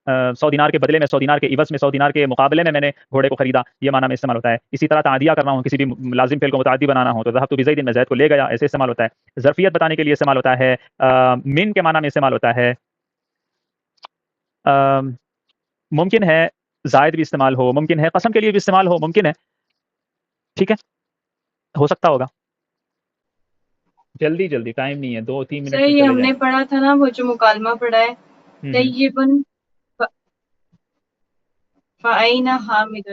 [SPEAKER 1] 100 دینار کے بدلے میں، 100 دینار کے عوض میں، 100 دینار کے مقابلے میں میں نے گھوڑے کو خریدا، یہ معنی میں استعمال ہوتا ہے. اسی طرح تعدیہ کرنا ہو، کسی بھی لازم فعل کو متعدی بنانا ہو، تو ذهبت بزید، میں زید کو لے گیا، ایسے استعمال ہوتا ہے. ظرفیت بتانے کے لیے استعمال ہوتا ہے. من کے معنی میں استعمال ہوتا ہے. ممکن ہے زائد بھی استعمال ہو، ممکن ہے قسم کے لیے بھی استعمال ہو، ممکن ہے. ٹھیک ہے، ہو سکتا ہوگا. جلدی جلدی، ٹائم نہیں ہے، 2-3 منٹ
[SPEAKER 6] سر
[SPEAKER 1] میں
[SPEAKER 6] یہ
[SPEAKER 1] چلے
[SPEAKER 6] ہم
[SPEAKER 1] جائیں.
[SPEAKER 6] نے پڑھا تھا نا، وہ جو مکالمہ پڑھا ہے، طیبن فعین حامد.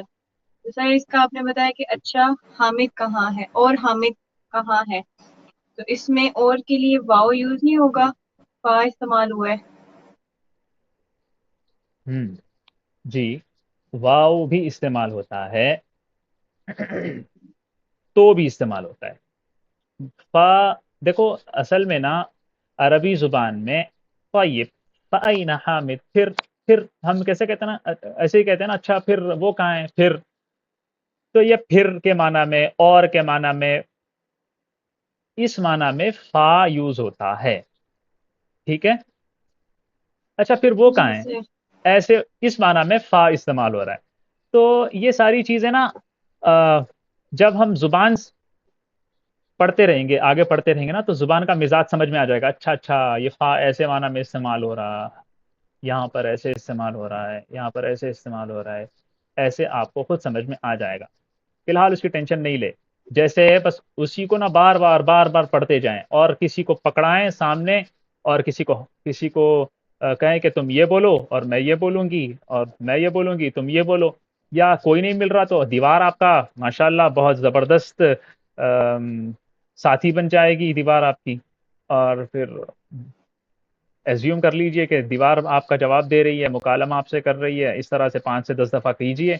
[SPEAKER 6] تو سر اس کا آپ نے بتایا کہ اچھا حامد کہاں ہے اور حامد کہاں ہے، تو اس میں اور کے لیے واؤ یوز نہیں ہوگا، فا استعمال ہوا ہے.
[SPEAKER 1] جی واو بھی استعمال ہوتا ہے. تو بھی استعمال ہوتا ہے. فا دیکھو اصل میں نا عربی زبان میں طیب فأین حامد پھر ہم کیسے کہتے ہیں نا ایسے ہی کہتے ہیں نا اچھا پھر وہ کہاں ہے پھر. تو یہ پھر کے معنی میں اور کے معنی میں اس معنی میں فا یوز ہوتا ہے. ٹھیک ہے. اچھا پھر وہ
[SPEAKER 6] جی
[SPEAKER 1] کہاں ہیں
[SPEAKER 6] سر.
[SPEAKER 1] ایسے اس معنی میں فا استعمال ہو رہا ہے. تو یہ ساری چیزیں نا جب ہم زبان پڑھتے رہیں گے آگے پڑھتے رہیں گے نا تو زبان کا مزاج سمجھ میں آ جائے گا. اچھا یہ فا ایسے معنی میں استعمال ہو رہا یہاں پر ایسے استعمال ہو رہا ہے یہاں پر ایسے استعمال ہو رہا ہے. ایسے آپ کو خود سمجھ میں آ جائے گا. فی الحال اس کی ٹینشن نہیں لے. جیسے بس اسی کو نا بار بار پڑھتے جائیں اور کسی کو پکڑائیں سامنے اور کسی کو کہیں کہ تم یہ بولو اور میں یہ بولوں گی اور میں یہ بولوں گی تم یہ بولو. یا کوئی نہیں مل رہا تو دیوار آپ کا ماشاءاللہ بہت زبردست ساتھی بن جائے گی دیوار آپ کی. اور پھر ایزیوم کر لیجئے کہ دیوار آپ کا جواب دے رہی ہے مکالمہ آپ سے کر رہی ہے. اس طرح سے 5 سے 10 دفعہ کیجئے.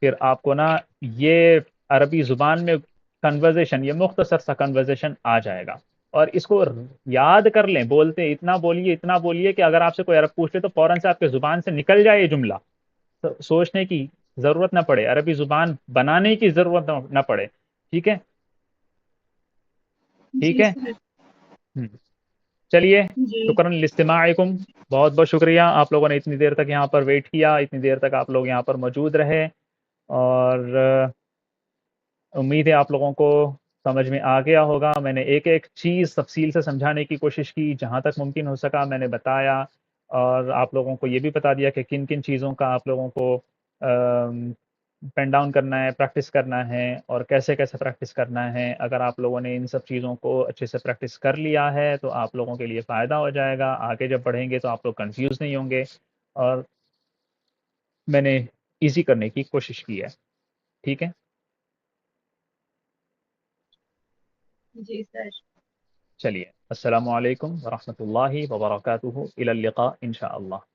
[SPEAKER 1] پھر آپ کو نا یہ عربی زبان میں کنورزیشن یہ مختصر سا کنورزیشن آ جائے گا. اور اس کو یاد کر لیں بولتے اتنا بولیے کہ اگر آپ سے کوئی عرب پوچھ لے تو فوراً سے آپ کے زبان سے نکل جائے یہ جملہ. سوچنے کی ضرورت نہ پڑے عربی زبان بنانے کی ضرورت نہ پڑے. ٹھیک ہے. ٹھیک
[SPEAKER 6] جی
[SPEAKER 1] ہے.
[SPEAKER 6] سر.
[SPEAKER 1] چلیے
[SPEAKER 6] جی
[SPEAKER 1] شکراً لاستماعکم. بہت بہت شکریہ آپ لوگوں نے اتنی دیر تک یہاں پر ویٹ کیا اتنی دیر تک آپ لوگ یہاں پر موجود رہے. اور امید ہے آپ لوگوں کو سمجھ میں آ گیا ہوگا. میں نے ایک ایک چیز تفصیل سے سمجھانے کی کوشش کی جہاں تک ممکن ہو سکا میں نے بتایا. اور آپ لوگوں کو یہ بھی بتا دیا کہ کن کن چیزوں کا آپ لوگوں کو پین ڈاؤن کرنا ہے پریکٹس کرنا ہے اور کیسے کیسے پریکٹس کرنا ہے. اگر آپ لوگوں نے ان سب چیزوں کو اچھے سے پریکٹس کر لیا ہے تو آپ لوگوں کے لیے فائدہ ہو جائے گا. آگے جب پڑھیں گے تو آپ لوگ کنفیوز نہیں ہوں گے. اور میں نے ایزی کرنے کی کوشش کی ہے. ٹھیک ہے.
[SPEAKER 6] جی سر.
[SPEAKER 1] چلیے السلام علیکم ورحمۃ اللہ وبرکاتہ. الی اللقاء انشاء اللہ.